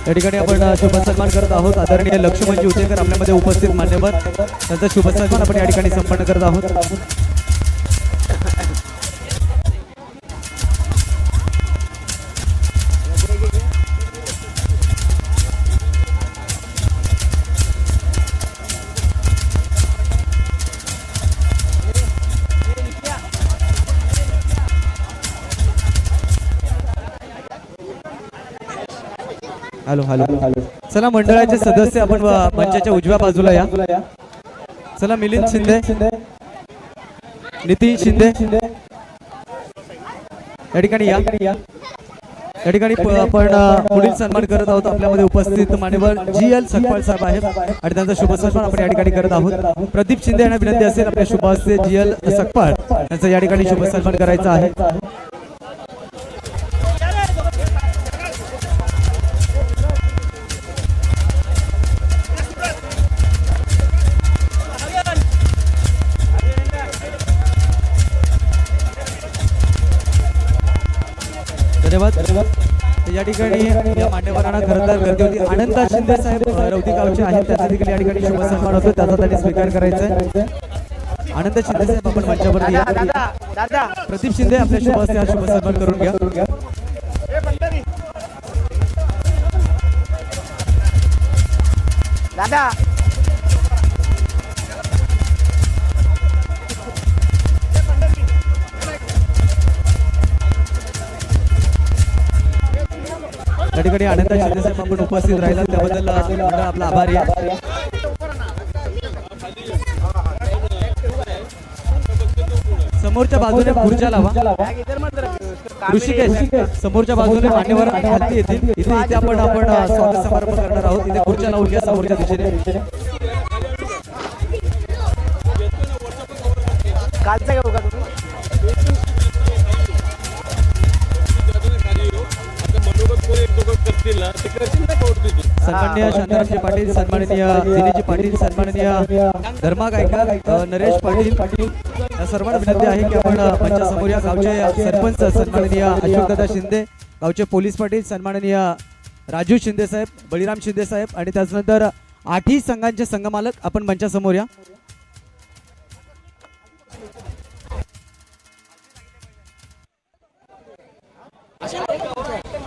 या ठिकाणी आपण शुभ सन्मान करत आहोत. आदरणीय लक्ष्मणजी उतेकर आपल्यामध्ये उपस्थित मान्यवर त्यांचा शुभ सन्मान आपण या ठिकाणी संपन्न करत आहोत. Hello hello hello. चला मंडळाचे सदस्य आपण मंचाच्या उजव्या बाजूला या. चला मिलिंद शिंदे, नितीन शिंदे या ठिकाणी या. या ठिकाणी आपण पुढील सन्मान करत आहोत. आपल्यामध्ये उपस्थित मान्यवर GL सकपाळ साहेब आहेत आणि त्यांचा शुभ सन्मान आपण या ठिकाणी करत आहोत. प्रदीप शिंदे यांना विनंती असेल आपल्या शुभ हस्ते GL सकपाळ यांचा या ठिकाणी शुभ सन्मान करायचा आहे. धन्यवाद. या ठिकाणी या मान्यवरांना खरं तर गर्दी होती. आनंद शिंदे साहेब रौती गावचे आहेत, त्याचा देखील या ठिकाणी शुभ सन्मान होतो, त्याचा त्यांनी स्वीकार करायचा आहे. आनंद शिंदे साहेब आपण मंचावरती या. प्रदीप शिंदे आपल्या शुभ हस्ते हा शुभ सन्मान करून घ्या. दादा या ठिकाणी आनंद शिंदे साहेब आपण उपस्थित राहिला त्याबद्दल आपला आभारी आहे. समोरच्या बाजूने खुर्च्या लावा. ऋषिकेश समोरच्या बाजूने मान्यवर खाली येतील. इथे आपण स्वागत समारंभ करणार आहोत. इथे खुर्च्या लावून घ्या समोरच्या दिशेने. कालचा घेऊ का तुम्ही? सन्माननीय शांतारामजी पाटील, सन्माननीय दिनेशजी पाटील, सन्माननीय धर्मा गायकवाड, नरेश पाटील या सर्वांना विनंती आहे की आपण मंचासमोर या. गावचे सरपंच सन्माननीय अशोकदादा शिंदे, गावचे पोलीस पाटील सन्माननीय राजू शिंदे साहेब, बळीराम शिंदे साहेब आणि त्याचनंतर 8ही संघांचे संघमालक आपण मंचासमोर या.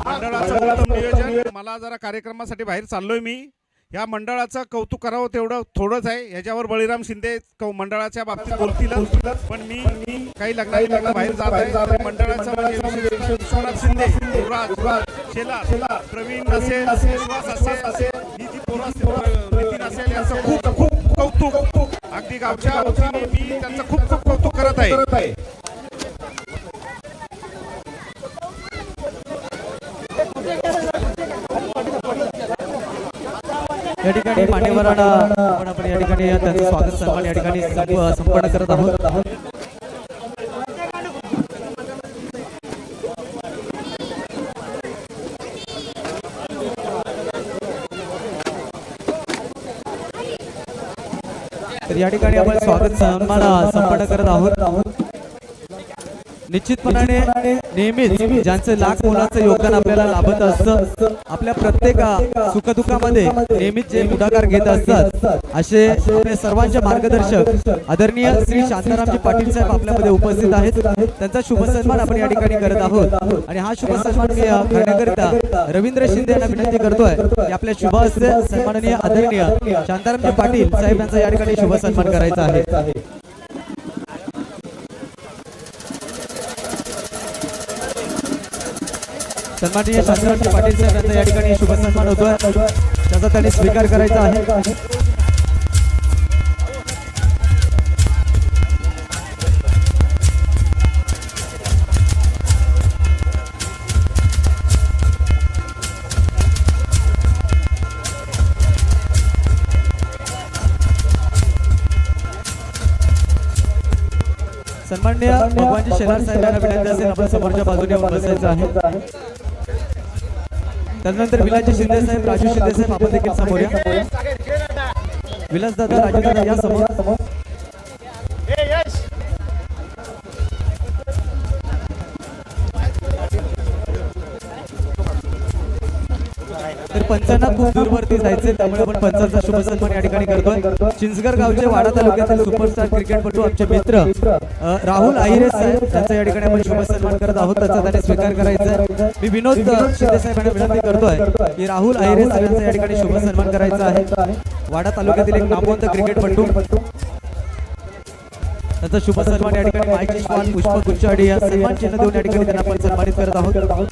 मंडळाचं उत्तम नियोजन. मला जरा कार्यक्रमासाठी बाहेर चाललोय मी. या मंडळाचं कौतुक करावं तेवढं थोडंच आहे. ह्याच्यावर बळीराम शिंदे मंडळाच्या बाबतीत बोलतील, पण मी काही लग्न बाहेर जात आहे. मंडळाचं म्हणजे विश्वनाथ शिंदे, युवराज शेलार, प्रवीण असेल, सुहास असेल, ही जी पोरं असतील, नितीन असेल, यांचं खूप खूप कौतुक. अगदी गावच्या वतीने मी त्यांचं खूप खूप कौतुक करत आहे. या ठिकाणी मान्यवरांना आपण या ठिकाणी त्यांचं स्वागत सन्मान या ठिकाणी संपन्न करत आहोत. तर या ठिकाणी आपण स्वागत सन्मान संपन्न करत आहोत. निश्चितपणाने नेहमीच ज्यांचं लाख मोलाचं योगदान आपल्याला लाभत असतं, आपल्या प्रत्येक सुखदुःखामध्ये नेहमीच जे पुढाकार घेत असतात, असे आपल्या सर्वांचे मार्गदर्शक आदरणीय श्री शांतारामजी पाटील साहेब आपल्यामध्ये उपस्थित आहेत. त्यांचा शुभ सन्मान आपण या ठिकाणी करत आहोत. आणि हा शुभ सन्मान मी करण्याकरिता रवींद्र शिंदे यांना विनंती करतोय की आपल्या शुभ हस्ते सन्माननीय आदरणीय शांतारामजी पाटील साहेब यांचा या ठिकाणी शुभ सन्मान करायचा आहे. सन्माननीय शांतारामजी पाटील साहेब यांचा या ठिकाणी शुभ सन्मान होतोय, त्याचा त्यांनी स्वीकार करायचा आहे. सन्माननीय भगवानजी शेलार साहेब यांना विनंती असेल आपण समोरच्या बाजूने बसायचं आहे. त्यानंतर विलासजी शिंदे साहेब, राजू शिंदे साहेब आपण देखील समोर या. विलास दादा, राजू दादा या समोर. तर पंचांना खूप दूरवरती जायचे, त्यामुळे आपण पंचांचा शुभ सन्मान या ठिकाणी करतोय. चिंचगड गावचे वाडा तालुक्यातील सुपरस्टार क्रिकेटपटू आमचे मित्र राहुल आहिरे साहेब यांचा या ठिकाणी आपण शुभ सन्मान करत आहोत. त्याचा त्याने स्वीकार करायचा आहे. मी विनोद शिंदे साहेबांना विनंती करतोय की राहुल आहिरे साहेबांचा या ठिकाणी शुभ सन्मान करायचा आहे. वाडा तालुक्यातील एक नामवंत क्रिकेटपटू, त्यांचा शुभ सन्मान या ठिकाणी माहिती श्वान पुष्पगुच्छ आणि या सन्मान चिन्ह देऊन या ठिकाणी त्यांना आपण सन्मानित करत आहोत.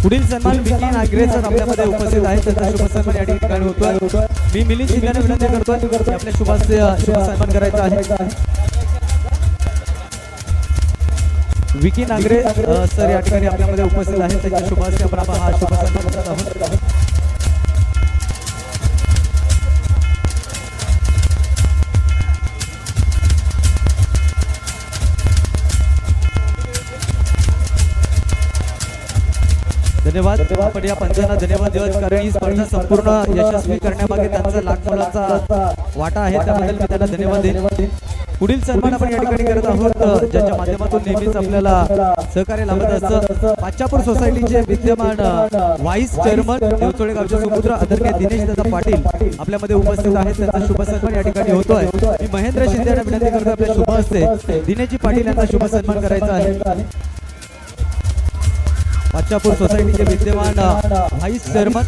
पुढील सन्मान विकी नागरे सर आपल्यामध्ये उपस्थित आहेत. त्यांचा शुभ सन्मान या ठिकाणी होतोय. मी मिलिंद शिंदेना विनंती करतोय की आपल्या शुभ सन्मान करायचा आहे. विकी नागरे सर या ठिकाणी आपल्यामध्ये उपस्थित आहेत. त्यांच्या शुभ हस्ते आपण हा शुभ सन्मान करत आहोत. धन्यवाद. आपण या पंचांना धन्यवाद देऊ, कारण ही स्पर्धा संपूर्ण यशस्वी करण्यामागे त्यांचा लाख मोलाचा वाटा आहे. त्याबद्दल मी त्यांना धन्यवाद देईन. पुढील सन्मान आपण या ठिकाणी करत आहोत, ज्याच्या माध्यमातून नेहमीच आपल्याला सहकार्य लाभत असतं. पाचापूर सोसायटीचे विद्यमान व्हाईस चेअरमन देवचोळे गावचे सुपुत्र आदरणीय दिनेश दादा पाटील आपल्यामध्ये उपस्थित आहेत. त्यांचा शुभ सन्मान या ठिकाणी होतोय. मी महेंद्र शिंदे यांना विनंती करतो आपल्या शुभ हस्ते दिनेशजी पाटील यांचा शुभ सन्मान करायचा आहे. पाचापूर सोसायटीचे विद्यमान व्हाईस चेअरमन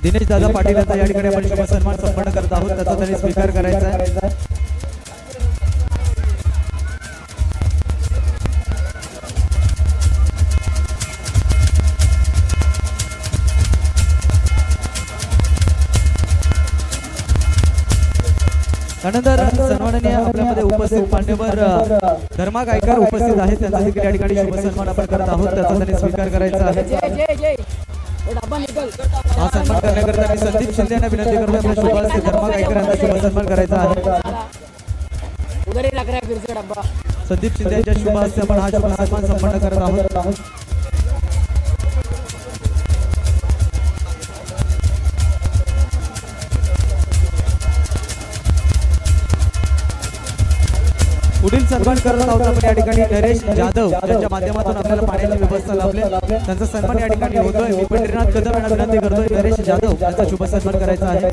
दिनेश दादा पाटील यांचा या ठिकाणी आपण शुभ सन्मान संपन्न करत आहोत. त्याचा त्यांनी स्वीकार करायचा आहे. त्यानंतर सन्माननीय आपल्यामध्ये उपस्थित मान्यवर धर्मा गायकर उपस्थित आहेत. त्यांचा देखील या ठिकाणी शुभ सन्मान आपण करत आहोत. त्याचा त्यांनी स्वीकार करायचा आहे. हा सन्मान करण्याकरता मी संदीप शिंदे यांना विनंती करतो आपल्या शुभ हस्ते धर्मा गायकर यांचा शुभ सन्मान करायचा आहे. संदीप शिंदे यांच्या शुभ हस्ते आपण हा शुभ सन्मान संपन्न करत आहोत. पुढील सन्मान करत आहोत आपण या ठिकाणी नरेश जाधव, ज्यांच्या माध्यमातून आपल्याला पाण्याची व्यवस्था लाभली, त्यांचा सन्मान या ठिकाणी होतोय. मी पंढरीनाथ कदम यांना विनंती करतोय नरेश जाधव यांचा शुभ सन्मान करायचा आहे.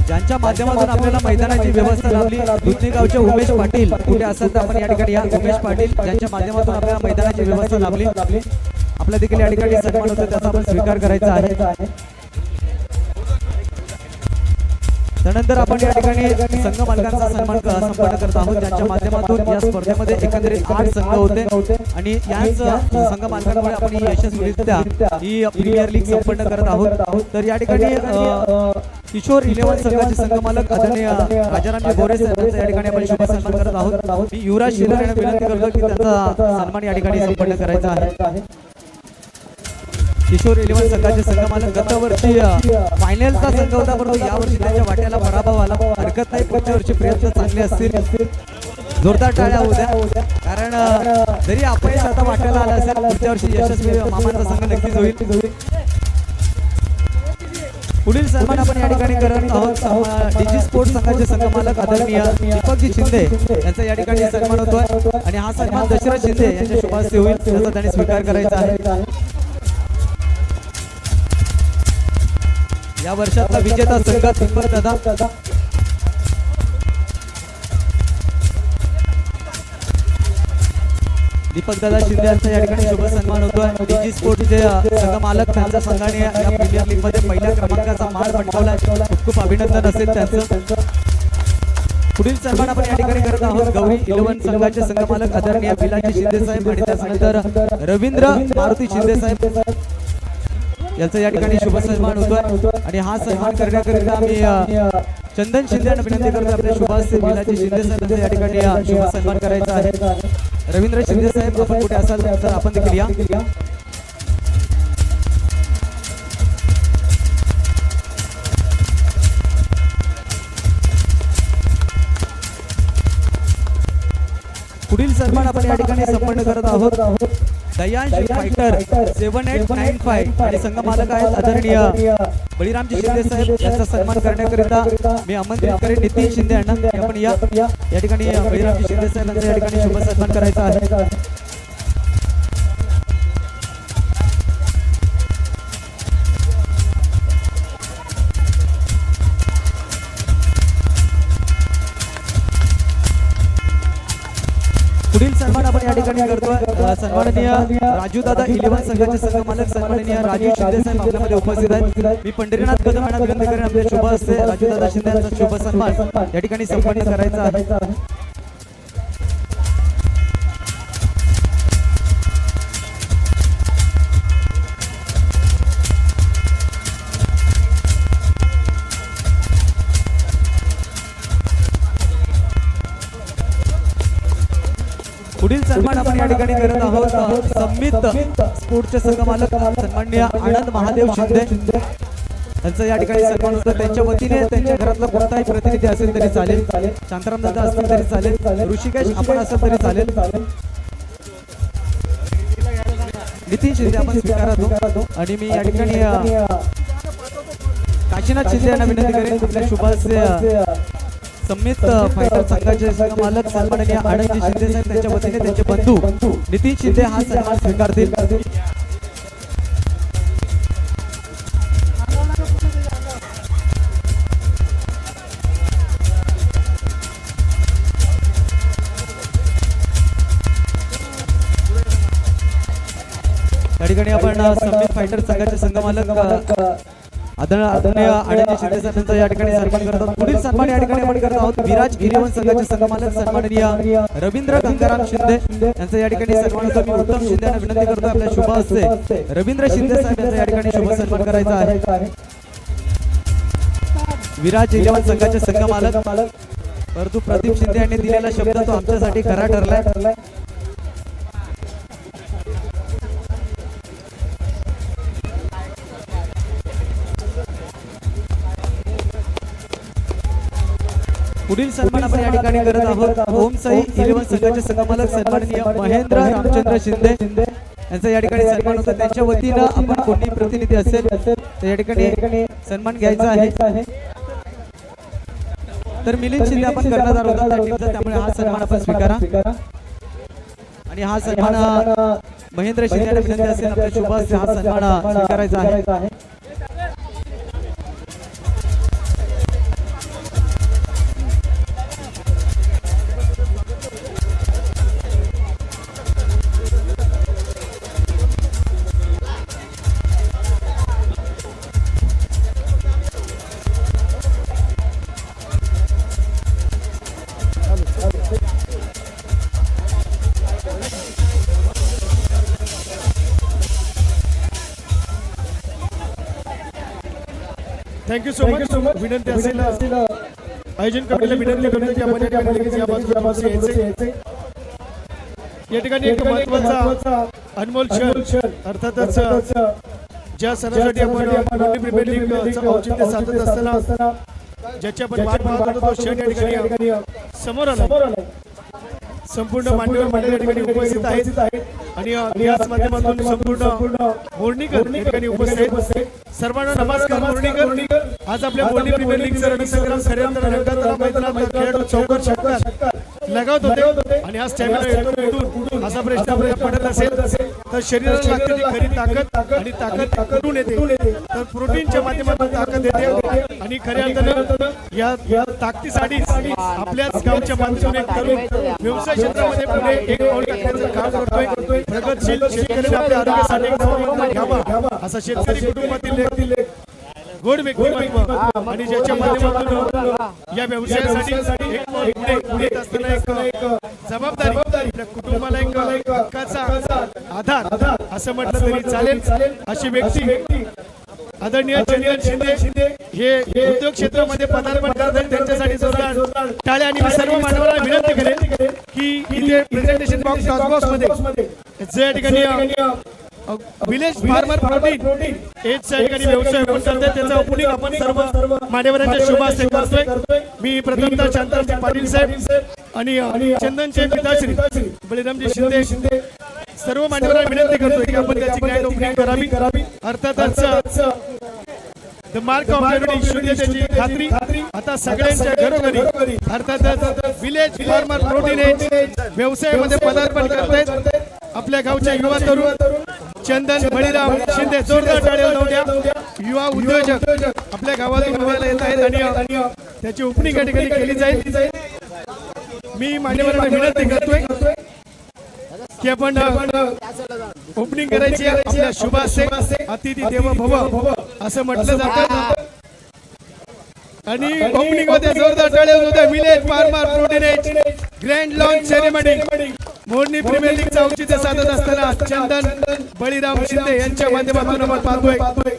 ज्यांच्या माध्यमातून आपल्याला मैदानाची व्यवस्था लाभली, दुधनी गावचे उमेश पाटील कुठे असेल तर आपण या ठिकाणी या. उमेश पाटील ज्यांच्या माध्यमातून आपल्याला मैदानाची व्यवस्था लाभली, आपल्या देखील या ठिकाणी सन्मान होतो, त्याचा आपण स्वीकार करायचा आहे. त्यानंतर आपण या ठिकाणी संघ मालकांचा सन्मान संपन्न करत आहोत, ज्यांच्या माध्यमातून या स्पर्धेमध्ये एकंदरीत 8 संघ होते आणि याच संघ मालकांमुळे आपण ही यशस्वीरित्या ही प्रीमियर लीग संपन्न करत आहोत. तर या ठिकाणी किशोर 11 संघाचे संघ मालक आदरणीय राजारामजी गोरे साहेबांचा या ठिकाणी आपण शुभ सन्मान करत आहोत. मी युवराज शिलर यांना विनंती करतो की त्यांचा सन्मान या ठिकाणी संपन्न करायचा आहे. किशोर 11 संघाचे संघ मालक गत वर्षी फायनलचा संघ होता, परंतु यावर्षी त्यांच्या वाट्याला पराभव आला. हरकत नाही, पुढच्या वर्षी प्रयत्न चांगले असतील. जोरदार टाळ्या होऊ द्या, कारण जरी अपयश आता वाट्याला आला असेल, पुढच्या वर्षी यशस्वी मामांचा संघ नक्कीच होईल. पुढील सन्मान आपण या ठिकाणी करत आहोत. डीजी स्पोर्ट्स संघाचे संघ मालक आदरणीय दीपकजी शिंदे यांचा या ठिकाणी सन्मान होतोय आणि हा सन्मान दशरथ शिंदे यांच्या शुभ हस्ते होईल, त्याचा त्यांनी स्वीकार करायचा आहे. या वर्षातला विजेता संघ दीपक दादा. दीपकदादा शिंदे यांचा या ठिकाणी शुभ सन्मान होतोय. डीजी स्पोर्ट्सचे संघ मालक त्यांच्या संघाने या प्रीमियर लीग मध्ये पहिल्या क्रमांकाचा मान पटकावला. खूप खूप अभिनंदन असेल त्यांचं. पुढील सन्मान आपण या ठिकाणी करत आहोत. गौरी 11 संघाचे संघ मालक आदरणीय पिलाजी शिंदे साहेब आणि त्यानंतर रवींद्र मारुती शिंदे साहेब याचा या ठिकाणी शुभ सन्मान होतोय आणि हा सन्मान करण्याकरिता आम्ही चंदन शिंदे यांना विनंती करतो आपल्या शुभास विलाजी शिंदे साहेबांचा या ठिकाणी शुभ सन्मान करायचा आहे। रवींद्र शिंदे साहेब आपण कुठे असाल तर आपण देखील या। पुढील सन्मान आपण या ठिकाणी संपन्न करत आहोत। दयांश फायटर 7895 आणि संघ मालक आहेत आदरणीय बळीरामजी शिंदे साहेब यांचा सन्मान करण्याकरिता मी आमंत्रित करेन नितीन शिंदे यांना की आपण या ठिकाणी बळीरामजी शिंदे साहेब यांचा या ठिकाणी शुभ सन्मान करायचा आहे। पुढील सन्मान आपण या ठिकाणी करतोय सन्माननीय राजू दादा 11 संघाचे संघ मालक सन्माननीय राजू शिंदे साहेब आपल्यामध्ये उपस्थित आहेत। मी पंढरीनाथ कदम यांना विनंती करेन आपले शुभ हस्ते राजू दादा शिंदे यांचा शुभ सन्मान या ठिकाणी संपन्न करायचा आहे। पुढील सन्मान आपण या ठिकाणी करत आहोत संमित स्पोर्टचे संघ मालक सन्माननीय आनंद महादेव शिंदे यांचा या ठिकाणी सन्मान होतो। त्यांच्या वतीने त्यांच्या घरातला कोणताही प्रतिनिधी असेल तरी चालेल, शांताराम दादा असतील तरी चालेल, ऋषिकेश आपण असेल तरी चालेल, नितीन शिंदे आपण स्वीकारतो आणि मी या ठिकाणी काशीनाथ शिंदे यांना विनंती करेन आपल्या शुभास संमित फायटर संघाचे संघ मालक सन्माननीय आनंदजी शिंदे साहेब त्यांच्या वतीने त्यांचे बंधू नितीन शिंदे हा सन्मान स्वीकारतील। या ठिकाणी आपण संमित फायटर संघाचे संघ मालक आदरणीय आनंदजी शिंदे साहेबांचा या ठिकाणी सन्मान करतात। पुढील सन्मान या ठिकाणी आपण करत आहोत विराज 11 संघाचे संघ मालक सन्माननीय रवींद्र गंगाराम शिंदे यांचा या ठिकाणी सन्मान होतो। मी उत्तम शिंदे यांना विनंती करतो आपल्या शुभ हस्ते रवींद्र शिंदे साहेब यांचा या ठिकाणी शुभ सन्मान करायचा आहे। विराज 11 संघाचे संघ मालक परंतु प्रदीप शिंदे यांनी दिलेला शब्द तो आमच्यासाठी खरा ठरलाय। पुढील सन्मान आपण या ठिकाणी करत आहोत ओम साई 11 संघाचे संघ मालक सन्माननीय महेंद्र रामचंद्र शिंदे यांचा या ठिकाणी सन्मान होता। त्यांच्या वतीनं आपण कोणी प्रतिनिधी असेल तर या ठिकाणी सन्मान घ्यायचा आहे। तर मिलिंद शिंदे आपण कर्णधार होता त्या टीमचा, त्यामुळे हा सन्मान आपण स्वीकारा आणि हा सन्मान महेंद्र शिंदे यांना विनंती असेल आपल्या शुभ हस्ते हा सन्मान स्वीकारायचा आहे। Thank you so much. विनंती असेल आयोजन कमिटीला विनंती करतो की आपण या ठिकाणी या बाजूला यायचे। या ठिकाणी एक महत्त्वाचा अनमोल क्षण अर्थातच ज्या सणासाठी आपण प्रीमियर लीगचं औचित्य साधत असताना ज्याची आपण वाट पाहत होतो तो क्षण या ठिकाणी समोर आला। संपूर्ण मान्यवर मंडळी या ठिकाणी उपस्थित आहेत आणि याच माध्यमातून संपूर्ण मोरणीकर या ठिकाणी उपस्थित सर्वांना नमस्कार। मोरणीकर आज आपल्या मोरणी प्रीमियर लीगचा रणसंग्राम खऱ्या रंगात मैदानात खेळाडू चौकार षटकार लगावत होते आणि हा स्टॅमिना येतो कुठून असा प्रश्न आपल्याला पडत असेल तर शरीराला लागते ती खरी ताकद आणि ताकद कुठून येते तर प्रोटीनच्या माध्यमातून ताकद येते आणि खऱ्या अर्थानं या ताकदीसाठी आपल्याच गावच्या माध्यमातून एक तरुण व्यवसाय क्षेत्रामध्ये पुढे एक पाऊल टाकण्याचं काम करतोय। प्रगतशील शेतकऱ्यांनी आपल्या आरोग्यासाठी एक जबाबदारी घ्यावा असा शेतकरी कुटुंबातील गोड व्यक्तिमत्व आणि ज्याच्या माध्यमातून या व्यवसायासाठी एक पाऊल पुढे येत असताना एक जबाबदारी आपल्या कुटुंबाला एक हक्काचा आधार असं म्हटलं तरी चालेल अशी व्यक्ती आदरणीय चंदन शिंदे हे उद्योग क्षेत्रामध्ये पदार्पण करतात, त्यांच्यासाठी जोरदार टाळ्या. आणि मी सर्व मान्यवरांना विनंती करेन की इथे प्रेझेंटेशन बॉक्स मध्ये ज्या ठिकाणी विलेज फार्मर प्रोटीन एजच्या ठिकाणी व्यवसाय आपण करतात, त्याचा ओपनिंग आपण सर्व मान्यवरांच्या शुभ हस्ते करतोय. मी प्रथमतः शांतारामजी पाटील साहेब आणि चंदनचे पिताश्री बळीरामजी शिंदे सर्व मान्यवरांना विनंती करतोय की आपण त्याची ग्रँड ओपनिंग करावी. अर्थातच द मार्क ऑफ युनिटी शुद्धतेची खात्री आता सगळ्यांच्या घरोघरी अर्थातच विलेज फार्मर प्रोटीन एज व्यवसायामध्ये पदार्पण करतायत आपल्या गावच्या युवा तरुण चंदन बळीराम शिंदे. जोरदार टाळ्या वाजवून द्या. युवा उद्योजक आपल्या गावातून उभ्याला येत आहेत आणि त्याची ओपनिंग या ठिकाणी केली जाईल. मी मान्यवरांना विनंती करतोय की आपण ओपनिंग करायची आपल्या शुभ हस्ते. अतिथी देवो भव असं म्हटलं जातं आणि ओपनिंग मध्ये जोरदार टाळ्या वाजवून village farmer protein edge grand launch ceremony Morni premier लीगचा औचित्य साधत असताना चंदन बळीराम शिंदे यांच्या माध्यमातून आपण पाहतोय.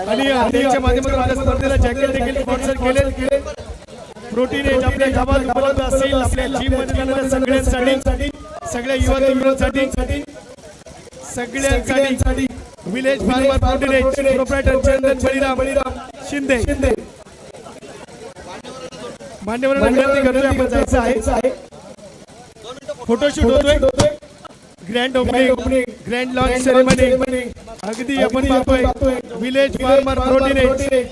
आणि त्यांच्या माध्यमातून आपल्या स्पर्धेला जॅकेट देखील स्पॉन्सर केले. प्रोटीन एज आपल्या गावात उपलब्ध असेल, आपल्या जिम मध्ये जाणाऱ्या सगळ्यांसाठी, सगळ्या युवा तरुणांसाठी, सगळ्यांसाठी village farmer protein edge proprietor Chandan Baliram Shinde. मान्यवरांना विनंती करतोय आपण जायचं आहे. फोटोशूट होतोय. Grand opening grand launch ceremony अगदी आपण पाहतोय विलेज फार्मर प्रोटीन एज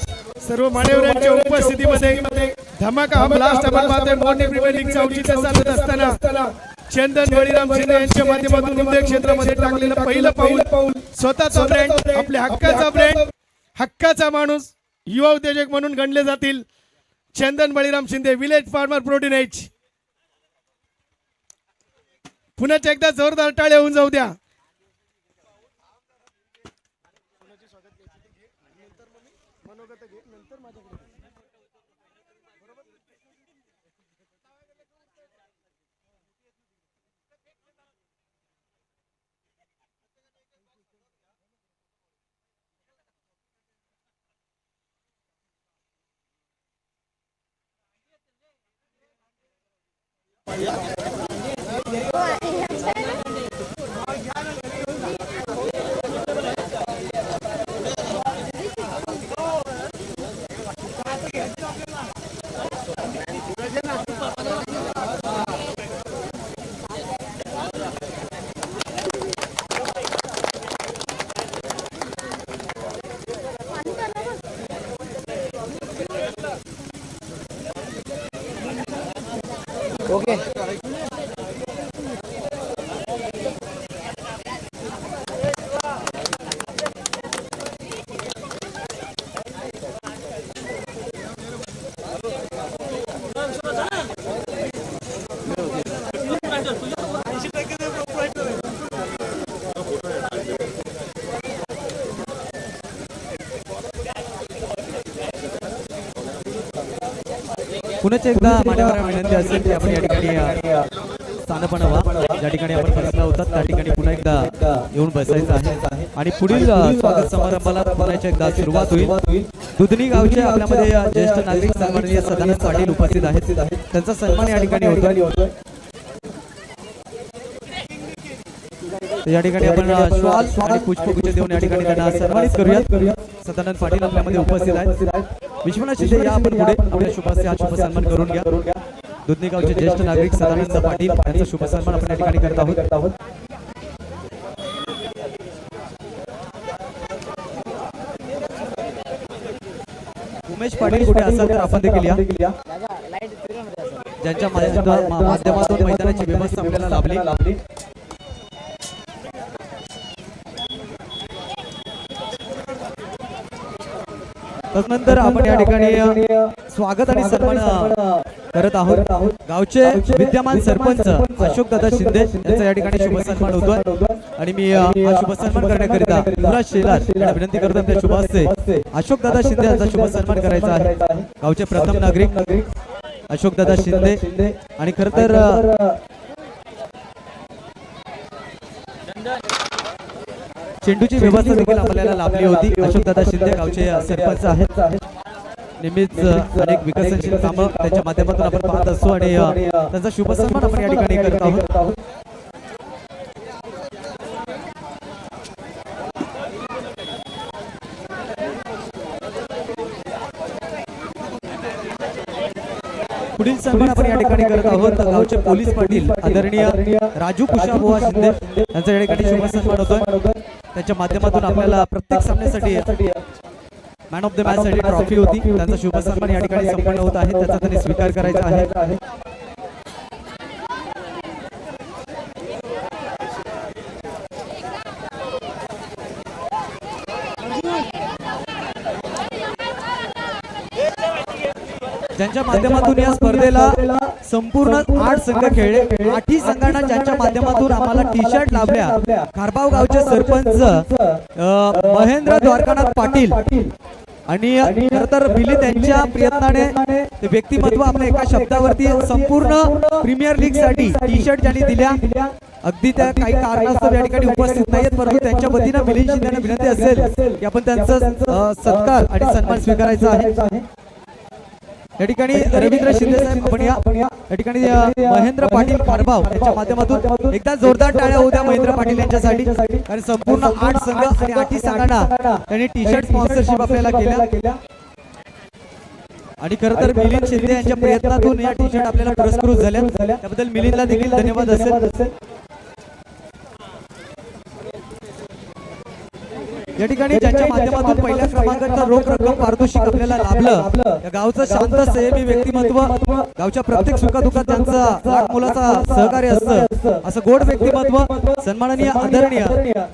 सर्व मान्यवरांच्या उपस्थितीमध्ये धमाका हा ब्लास्ट आपण पाहतोय. मोरनी प्रीमियर लीगचा औचित्य साधत असताना चंदन बळीराम शिंदे यांच्या माध्यमातून उद्योग क्षेत्रामध्ये टाकलेलं पहिलं पाऊल, स्वतःचा ब्रँड, आपल्या हक्काचा ब्रँड, हक्काचा माणूस, युवा उद्योजक म्हणून गणले जातील Chandan Baliram Shinde village farmer protein edge. पुन्हा एकदा जोरदार टाळ्या होऊन जाऊ द्या. ओके पुन्हा एकदा मान्यवरांना विनंती असेल की आपण या ठिकाणी स्थानपण व्हा, ज्या ठिकाणी आपण बसला होता त्या ठिकाणी पुन्हा एकदा येऊन बसायचं आहे आणि पुढील स्वागत समारंभाला पुन्हा एकदा सुरुवात होईल. दुधनी गावचे आपल्यामध्ये ज्येष्ठ नागरिक सन्माननीय सदानंद पाटील उपस्थित आहेत, त्यांचा सन्मान या ठिकाणी होतोय. या ठिकाणी आपण श्वाल आणि पुष्पगुच्छ देऊन या ठिकाणी त्यांना सन्मानित करूया. सदानंद पाटील आपल्यामध्ये उपस्थित आहेत. विश्वनाथ शिंदे या आपण पुढे आपल्या शुभाचे हा शुभ सन्मान करून घ्या. दुधनी गावचे ज्येष्ठ नागरिक सदानंद पाटील यांचा शुभ सन्मान आपण या ठिकाणी करत आहोत. उमेश पाटील कुठे असाल तर आपण देखील या. ज्यांच्या माध्यमातून मैदानाची व्यवस्था आपल्याला लाभली. तदनंतर आपण या ठिकाणी स्वागत आणि सन्मान करत आहोत. गावचे विद्यमान सरपंच अशोक दादा शिंदे यांचा या ठिकाणी शुभ सन्मान होतोय आणि मी हा शुभ सन्मान करण्याकरिता युवराज शेलार यांना विनंती करतो आपल्या शुभ हस्ते अशोक दादा शिंदे यांचा शुभ सन्मान करायचा आहे. गावचे प्रथम नागरिक अशोक दादा शिंदे आणि खरं तर चेंडूची व्यवस्था देखील आपल्याला लाभली होती. अशोकदादा शिंदे गावचे सरपंच आहेत. नेहमीच अनेक विकसनशील कामं त्यांच्या माध्यमातून आपण पाहत असतो आणि त्यांचा शुभ सन्मान आपण या ठिकाणी करत आहोत. पुढील सन्मान आपण या ठिकाणी करत आहोत. गावचे पोलीस पाटील आदरणीय राजू कुशाबुवा शिंदे यांचा या ठिकाणी शुभ सन्मान होतोय. त्यांच्या माध्यमातून आपल्याला प्रत्येक सामन्यासाठी मॅन ऑफ द मॅच साठी ट्रॉफी होती. त्यांचा शुभ सन्मान या ठिकाणी संपन्न होत आहे. त्याचा त्यांनी स्वीकार करायचा आहे. ज्यांच्या माध्यमातून या स्पर्धेला संपूर्ण 8 संघ खेळले. 8ही संघांना ज्यांच्या माध्यमातून आम्हाला टी शर्ट लाभल्या. खारबाव गावचे सरपंच महेंद्र द्वारकानाथ पाटील आणि खरं तर मिलिंद यांच्या प्रयत्नाने ते व्यक्तिमत्व आपल्या एका शब्दावरती संपूर्ण प्रीमियर लीग साठी टी शर्ट ज्यांनी दिल्या. अगदी त्या काही कारणास्तव या ठिकाणी उपस्थित नाहीत, परंतु त्यांच्या वतीनं मिलिंद शिंदेना विनंती असेल की आपण त्यांचा सत्कार आणि सन्मान स्वीकारायचा आहे. या ठिकाणी रवींद्र शिंदे साहेब आपण या ठिकाणी महेंद्र पाटील खारबाव यांच्या माध्यमातून एकदा जोरदार टाळ्या होऊ द्या महेंद्र पाटील यांच्यासाठी. कारण संपूर्ण 8 संघ आणि 8ही संघांना त्यांनी टी शर्ट स्पॉन्सरशिप आपल्याला केल्या आणि खरं तर मिलिंद शिंदे यांच्या प्रयत्नातून या टी शर्ट आपल्याला पुरस्कृत झाल्या. त्याबद्दल मिलिंदला देखील धन्यवाद असेल. या ठिकाणी ज्यांच्या माध्यमातून पहिल्या क्रमांकाचा रोख रक्कम पारितोषिक आपल्याला लाभलं, या गावचं शांत संयमी व्यक्तिमत्व, गावच्या प्रत्येक सुखादुखात त्यांचा लाख मोलाचा सहकार्य असतं असं गोड व्यक्तिमत्व सन्माननीय आदरणीय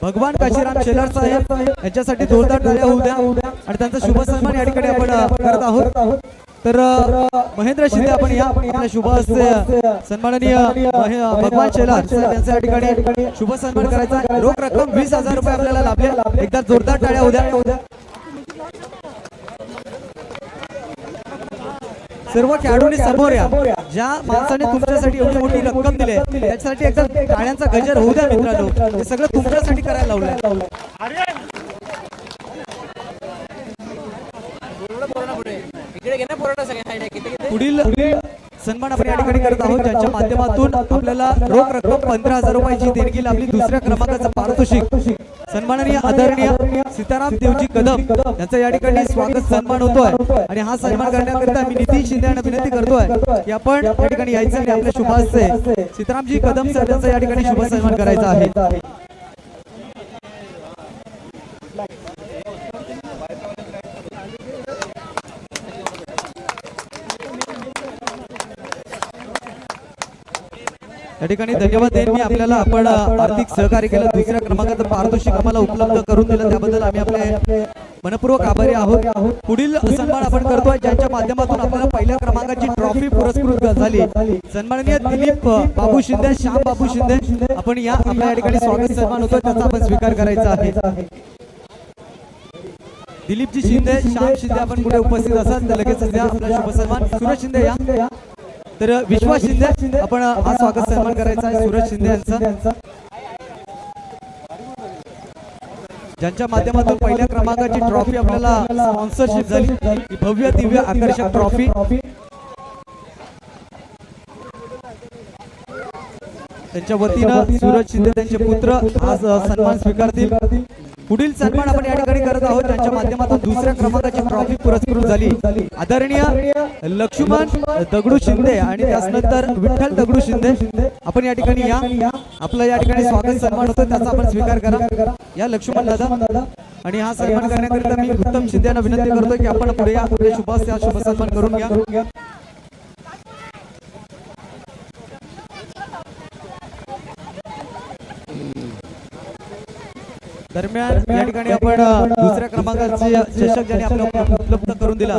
भगवान काशीराम शेलार साहेब यांच्यासाठी जोरदार टाळ्या होऊ द्या आणि त्यांचा शुभ सन्मान या ठिकाणी आपण करत आहोत. तर महेंद्र शिंदे आपण या आपल्या शुभ हस्ते सन्माननीय भगवान शेलार साहेब यांचा या ठिकाणी शुभ सन्मान करायचा. रोख रक्कम 20,000 रुपये आपल्याला लाभले. एकदा जोरदार टाळ्या होऊ द्या. सर्व खेळाडूंनी समोर या. ज्या माणसाने तुमच्यासाठी एवढी मोठी रक्कम दिली त्याच्यासाठी एकदा टाळ्यांचा गजर होऊ द्या मित्रांनो. हे सगळं तुमच्यासाठी करायला लावलंय. पुढील सन्मान आपण या ठिकाणी करत आहोत. ज्यांच्या माध्यमातून आपल्याला रोख रक्कम 15,000 रुपयाची देणगी लाभली. दुसऱ्या क्रमांकाचं पारितोषिक सन्माननीय आदरणीय सीताराम देवजी कदम यांचा या ठिकाणी स्वागत सन्मान होतोय आणि हा सन्मान करण्याकरिता मी नितीन शिंदे यांना विनंती करतोय की आपण या ठिकाणी यायचं आणि आपल्या शुभ हस्ते सीतारामजी कदम सर यांचा या ठिकाणी शुभ सन्मान करायचा आहे. या ठिकाणी धन्यवाद देईन मी आपल्याला. आपण आर्थिक सहकार्य केलं, दुसऱ्या क्रमांकाचं पारितोषिक आम्हाला उपलब्ध करून दिलं, त्याबद्दल आम्ही आपले मनपूर्वक आभारी आहोत. पुढील सन्मान आपण करतोय ज्यांच्या माध्यमातून आपल्याला पहिल्या क्रमांकाची ट्रॉफी पुरस्कृत झाली. सन्माननीय दिलीप बाबू शिंदे, श्याम बाबू शिंदे आपण या आपल्या या ठिकाणी स्वागत सन्मान होतोय, त्याचा आपण स्वीकार करायचा आहे. दिलीपजी शिंदे, श्याम शिंदे आपण पुढे उपस्थित असाल तर लगेच आपला शुभ सन्मान. सुरेश शिंदे या. तर विश्वास शिंदे आपण हा स्वागत सन्मान करायचा आहे सुरेश शिंदे यांचा, ज्यांच्या माध्यमातून पहिल्या क्रमांकाची ट्रॉफी आपल्याला स्पॉन्सरशिप झाली. ही भव्य दिव्य आकर्षक ट्रॉफी त्यांच्या वतीनं सूरज शिंदे त्यांचे पुत्र आज सन्मान स्वीकारतील. पुढील सन्मान आपण या ठिकाणी करत आहोत ज्यांच्या माध्यमातून दुसऱ्या क्रमांकाची ट्रॉफी पुरस्कृत झाली. आदरणीय लक्ष्मण दगडू शिंदे आणि त्यानंतर विठ्ठल दगडू शिंदे आपण या ठिकाणी या. आपलं या ठिकाणी स्वागत सन्मान होतो, त्याचा आपण स्वीकार करा. या लक्ष्मण दादा आणि हा सन्मान करण्याकरिता मी उत्तम शिंदे यांना विनंती करतोय की आपण पुढे या. आपल्या शुभ सन्मान करून घ्या. दरम्यान या ठिकाणी आपण दुसऱ्या क्रमांकाचे चषक ज्यांनी आपल्याला उपलब्ध करून दिला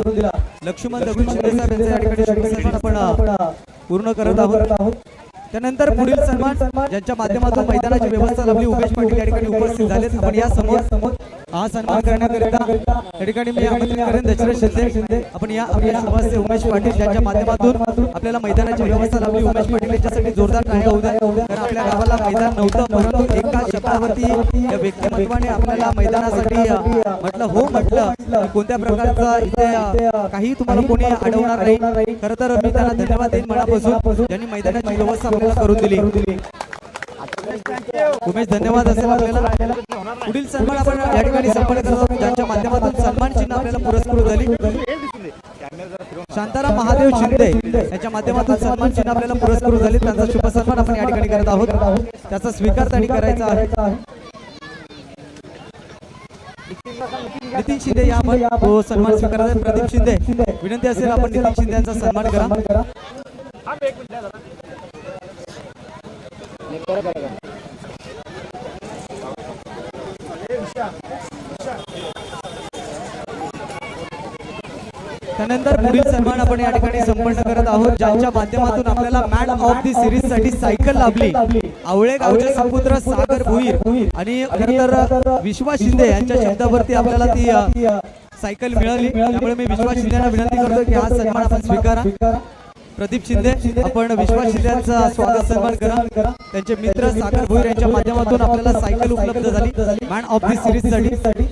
लक्ष्मण दगडू शिंदे साहेब यांचा या ठिकाणी शुभ सन्मान आपण पूर्ण करत आहोत. त्यानंतर पुढील सन्मान ज्यांच्या माध्यमातून मैदानाची व्यवस्था लाभली उमेश पाटील या ठिकाणी उपस्थित झालेत. आपण या समोर हा सन्मान करण्याकरिता या ठिकाणी मी आमंत्रित करेन दशरथ शिंदे. आपण या आपल्या शुभाचे उमेश पाटील यांच्या माध्यमातून आपल्याला मैदानाची व्यवस्था लावली. उमेश पाटील यांच्यासाठी जोरदार टाळ्या होऊ द्या. तर आपल्या गावाला मैदान नव्हतं, परंतु एका शब्दावरती या व्यक्तिमत्वाने आपल्याला मैदानासाठी म्हटलं हो म्हटलं. कोणत्या प्रकारचा इथे काही तुम्हाला कोणी अडवणार नाही. खरं तर मी त्यांना धन्यवाद देईन मनापासून, ज्यांनी मैदानाची व्यवस्था आपल्याला करून दिली. उमेश धन्यवाद असेल आपल्याला. पुढील सन्मान आपण या ठिकाणी संपन्न करतो, ज्यांच्या माध्यमातून सन्मान चिन्ह आपल्याला पुरस्कृत झाली. शांताराम महादेव शिंदे यांच्या माध्यमातून सन्मान चिन्ह आपल्याला पुरस्कृत झाले. त्यांचा शुभ सन्मान आपण या ठिकाणी करत आहोत. त्याचा स्वीकार त्यांनी करायचा आहे. नितीन शिंदे या आपण तो सन्मान स्वीकारायचा. प्रदीप शिंदे विनंती असेल आपण नितीन शिंदे यांचा सन्मान करा. त्यानंतर पुढील सन्मान आपण या ठिकाणी संपन्न करत आहोत, ज्यांच्या माध्यमातून आपल्याला मॅन ऑफ दी सिरीज साठी सायकल लाभली. आवळे गावचे सुपुत्र सागर भुईर आणि खरं तर विश्वास शिंदे यांच्या शब्दावरती आपल्याला ती सायकल मिळाली. त्यामुळे मी विश्वास शिंदेना विनंती करतो की हा सन्मान आपण स्वीकारा. प्रदीप शिंदे आपण विश्वास शिंदे यांचा स्वागत सन्मान करा. त्यांचे मित्र सागर भुईर यांच्या माध्यमातून आपल्याला सायकल उपलब्ध झाली मॅन ऑफ दी सिरीज साठी.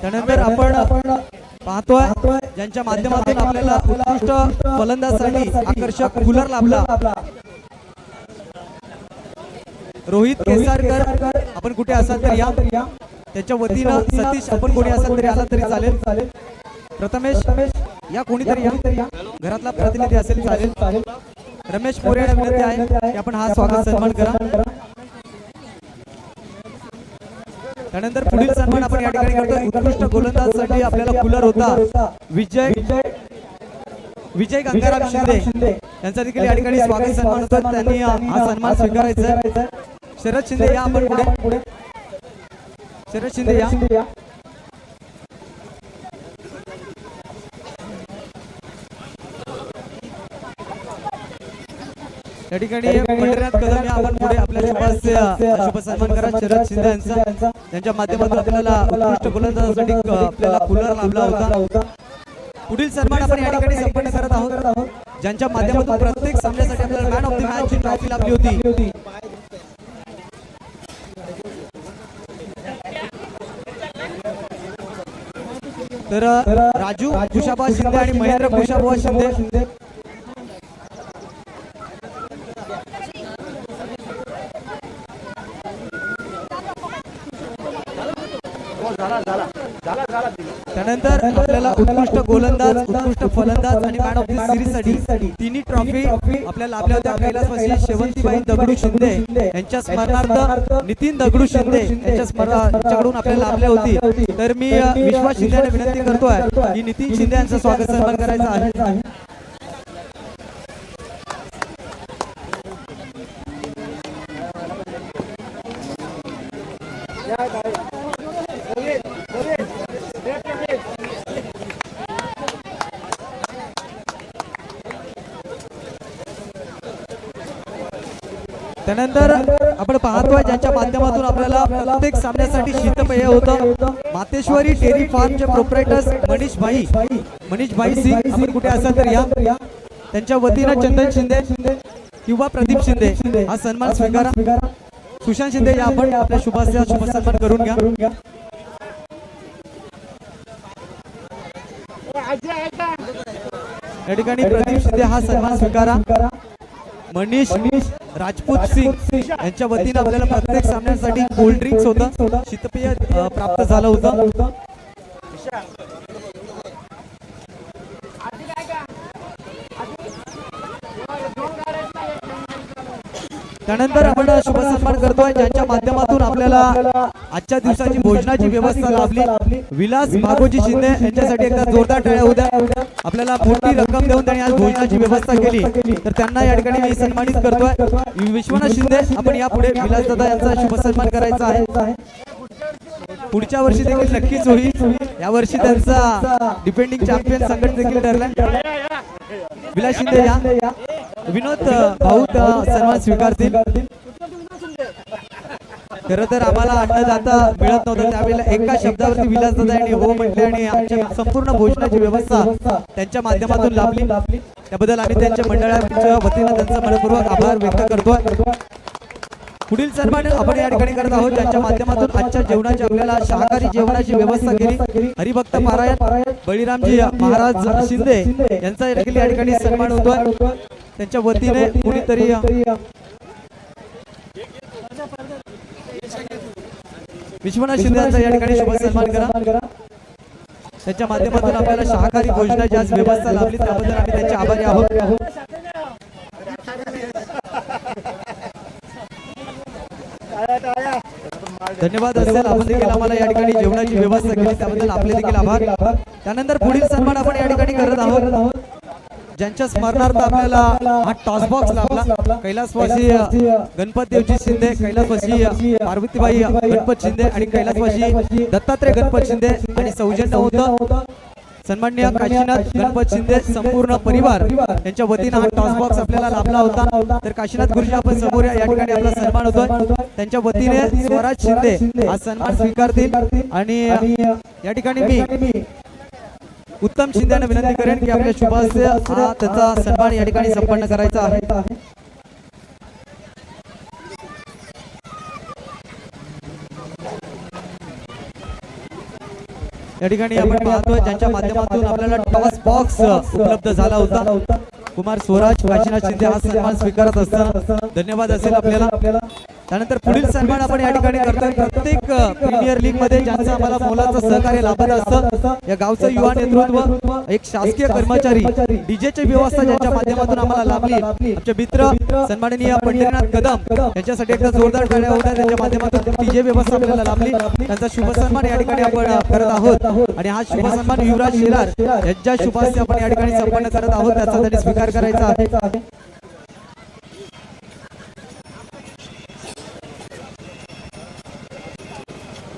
त्यानंतर आपण पाहतोय ज्यांच्या माध्यमातून आपल्याला उत्कृष्ट फलंदाजासाठी आकर्षक कूलर लाभला. रोहित केसारकर आपण कुठे असाल तर या. त्याच्या वतीनं सतीश आपण कोणी असाल तरी आला तरी चालेल. प्रथमेश या कोणीतरी या, घरातला प्रतिनिधी असेल चालेल. रमेश मोरे यांना विनंती आहे की आपण हा स्वागत सन्मान करा. त्यानंतर पुढील सन्मान आपण या ठिकाणी करतो. उत्कृष्ट गोलंदाजासाठी आपल्याला कूलर होता विजय गंगाराम शिंदे यांचा देखील या ठिकाणी स्वागत सन्मान होता. त्यांनी हा सन्मान स्वीकारायचा. शरद शिंदे या आपण पुढे. शरद शिंदे या. या ठिकाणी पंढरीनाथ कदम या आपण पुढे आपल्या शुभ सन्मान करा. शरद शिंदे यांचा त्यांच्या माध्यमातून आपल्याला उत्कृष्ट गोलंदाजासाठी आपल्याला कूलर लाभला होता. पुढील सन्मान आपण या ठिकाणी संपन्न करत आहोत, ज्यांच्या माध्यमातून प्रत्येक सामन्यासाठी आपल्याला मॅन ऑफ द मॅच ची ट्रॉफी लाभली होती. तर राजू कुशाबा शिंदे आणि महेंद्र कुशाबा शिंदे त्यानंतर आपल्याला उत्कृष्ट गोलंदाज, उत्कृष्ट फलंदाज आणि मॅन ऑफ द सिरीज साठी तिन्ही ट्रॉफी आपल्याला लाभल्या होत्या. कैलासवासी शेवंतीबाई दगडू शिंदे यांच्या स्मरणार्थ नितीन दगडू शिंदे यांच्याकडून आपल्याला लाभल्या होती. तर मी विश्वास शिंदेने विनंती करतोय की नितीन शिंदे यांचं स्वागत सन्मान करायचा आहे. त्यानंतर आपण पाहतोय ज्यांच्या माध्यमातून आपल्याला प्रत्येक सामन्यासाठी शीतपेय होतं. मातेश्वरी डेअरी फार्मचे प्रोप्रायटर्स मनीष भाई सिंग आपण कुठे असाल तर या. त्यांच्या वतीनं चंदन शिंदे किंवा प्रदीप शिंदे हा सन्मान स्वीकारा. सुशांत शिंदे या आपण आपल्या शुभ सन्मान करून घ्या. या ठिकाणी प्रदीप शिंदे हा सन्मान स्वीकारा. मनीष राजपूत सिंग यांच्या वतीने आपल्याला प्रत्येक सामन्यासाठी कोल्ड ड्रिंक्स होतं, शीतपेय प्राप्त झालं होतं. त्यानंतर आपण शुभ सन्मान करतोय ज्यांच्या माध्यमातून आपल्याला आजच्या दिवसाची भोजनाची व्यवस्था लाभली. विलास भागोजी शिंदे यांच्यासाठी एकदा जोरदार टाळ्या होत्या. आपल्याला मोठी रक्कम देऊन त्यांनी आज भोजनाची व्यवस्था केली, तर त्यांना या ठिकाणी मी सन्मानित करतोय. विश्वनाथ शिंदे आपण यापुढे विलास दादा यांचा शुभ सन्मान करायचा आहे. पुढच्या वर्षी देखील नक्कीच होईल. या वर्षी त्यांचा डिफेंडिंग चॅम्पियन संघट देखील ठरला. विलास शिंदे या. विनोद भाऊ सन्मान स्वीकारतील. खरं तर आम्हाला अन्नदाता मिळत नव्हतं, त्यावेळेला एका शब्दावरती विलासदादा यांनी हो म्हटले आणि आमच्या संपूर्ण भोजनाची व्यवस्था त्यांच्या माध्यमातून लाभली. त्याबद्दल आम्ही त्यांच्या मंडळाच्या वतीनं त्यांचा मनपूर्वक आभार व्यक्त करतोय. पुढील सन्मान आपण या ठिकाणी करत आहोत, ज्यांच्या माध्यमातून आजच्या जेवणाची आपल्याला शाकाहारी जेवणाची व्यवस्था केली. हरिभक्त पारायण बळीरामजी महाराज शिंदे यांचा देखील या ठिकाणी सन्मान होतोय. त्यांच्या वतीने कुणीतरी विश्वनाथ शिंदे यांचा या ठिकाणी शुभ सन्मान करा. त्यांच्या माध्यमातून आपल्याला शाकाहारी भोजनाची आज व्यवस्था लाभली, त्याबद्दल आम्ही त्यांचे आभारी आहोत. धन्यवाद असेल, आपण देखील आम्हाला या ठिकाणी जेवणाची व्यवस्था केली, त्याबद्दल आपले देखील आभार. त्यानंतर पुढील सन्मान आपण या ठिकाणी करत आहोत, ज्यांच्या स्मरणार्थ आपल्याला हा टॉस बॉक्स लाभला. कैलासवासी गणपत देवजी शिंदे, कैलासवासी पार्वतीबाई गणपत शिंदे आणि कैलासवासी दत्तात्रय गणपत शिंदे आणि सौजन्य होतं सन्माननीय काशीनाथ गणपत शिंदे संपूर्ण परिवार यांच्या वतीनं हा टॉस बॉक्स आपल्याला लाभला होता. तर काशीनाथ गुरुजी आपण समोर या ठिकाणी आपला सन्मान होतोय. त्यांच्या वतीने स्वराज शिंदे हा सन्मान स्वीकारतील आणि या ठिकाणी मी उत्तम शिंदे यांना विनंती करेन की आपल्या शुभास्य हा त्याचा सन्मान या ठिकाणी संपन्न करायचा आहे. या ठिकाणी आपण पाहतोय ज्यांच्या माध्यमातून आपल्याला टॉस बॉक्स उपलब्ध झाला होता, कुमार स्वराज काशीनाथ शिंदे हा सन्मान स्वीकारत असताना धन्यवाद असेल आपल्याला. त्यानंतर पुढील सन्मान आपण या ठिकाणी करतोय. प्रत्येक प्रीमियर लीग मध्ये ज्यांचं आम्हाला मोलाचं सहकार्य लाभत असतं, या गावचं युवा नेतृत्व, एक शासकीय कर्मचारी, डीजेची व्यवस्था ज्यांच्या माध्यमातून आम्हाला लाभली, आमचे मित्र सन्माननीय पंढरीनाथ कदम यांच्यासाठी एकदा जोरदार टाळ्या होत्या. त्यांच्या माध्यमातून डीजे व्यवस्था आपल्याला लाभली, त्यांचा शुभ सन्मान या ठिकाणी आपण करत आहोत. आणि हा शुभ सन्मान युवराज शेलार यांच्या शुभास्य आपण या ठिकाणी संपन्न करत आहोत, त्याचा त्यांनी स्वीकार करायचा आहे.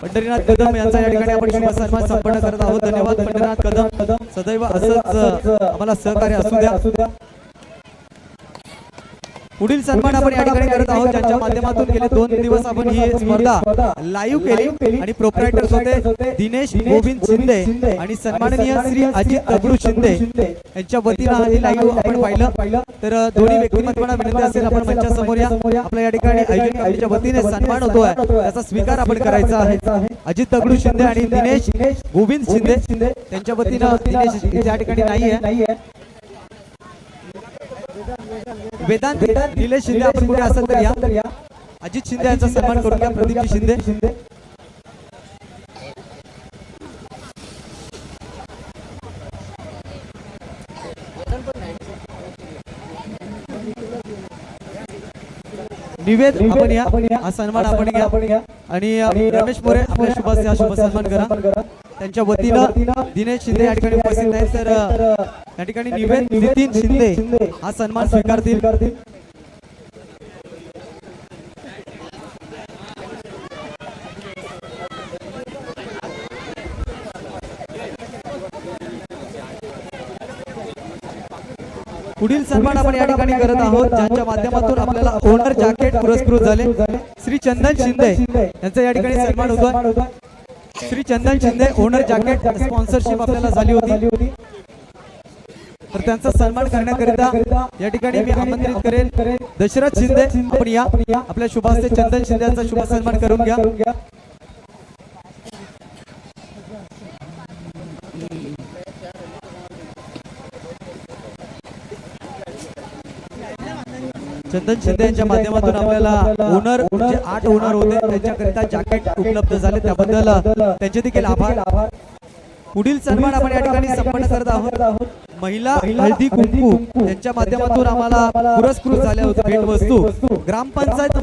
पंढरीनाथ कदम यांचा या ठिकाणी आपण शुभ सन्मान संपन्न करत आहोत. धन्यवाद पंढरीनाथ कदम, सदैव असंच आम्हाला सहकार्य असू द्या. पुढील सन्मान आपण या ठिकाणी करत आहोत, ज्यांच्या माध्यमातून गेले 2 दिवस आपण ही स्पर्धा लाईव्ह केली आणि प्रोप्रायटर्स होते दिनेश गोविंद शिंदे आणि सन्माननीय श्री अजित दगडू शिंदे यांच्या वतीनं हे लाईव्ह आपण पाहिलं. तर दोन्ही व्यक्तिमत्वांना विनंती असेल आपण मंचासमोर या. आपल्या या ठिकाणी आयोजन कमिटीच्या वतीने सन्मान होतोय, त्याचा स्वीकार आपण करायचा आहे. अजित दगडू शिंदे आणि दिनेश गोविंद शिंदे त्यांच्या वतीनं दिनेश या ठिकाणी नाहीये. वेदांत निलेश शिंदे आपण कुठे असाल तर या. अजित शिंदे यांचा सन्मान करून घ्या. प्रदीपजी शिंदे निवेद आपण या, हा सन्मान आपण घ्या. आणि रमेश मोरे आपल्या शुभास्य हा शुभ सन्मान करा. त्यांच्या वतीनं दिनेश शिंदे या ठिकाणी उपस्थित आहेत, तर या ठिकाणी निवेद नितीन शिंदे हा सन्मान स्वीकारतील. पुढील सन्मान आपण या ठिकाणी करत आहोत, ज्यांच्या माध्यमातून आपल्याला ओनर जॅकेट पुरस्कृत झाले श्री चंदन शिंदे यांचा या ठिकाणी सन्मान होतोय. श्री चंदन शिंदे ओनर जॅकेट स्पॉन्सरशिप आपल्याला झाली होती, तर त्यांचा सन्मान करण्याकरिता या ठिकाणी मी आमंत्रित करेन दशरथ शिंदे आपण या. आपल्या शुभास्य चंदन शिंदे यांचा शुभ सन्मान करून घ्या. चंदन शिंदे यांच्या माध्यमातून आपल्याला ओनर जे 8 ओनर होते त्यांच्याकरिता जॅकेट उपलब्ध झाले, त्याबद्दल त्यांचे देखील आभार. पुढील सन्मान आपण या ठिकाणी संपन्न करत आहोत. महिला हळदी कुंकू यांच्या माध्यमातून आम्हाला पुरस्कृत झाल्या होत्या भेटवस्तू. ग्रामपंचायत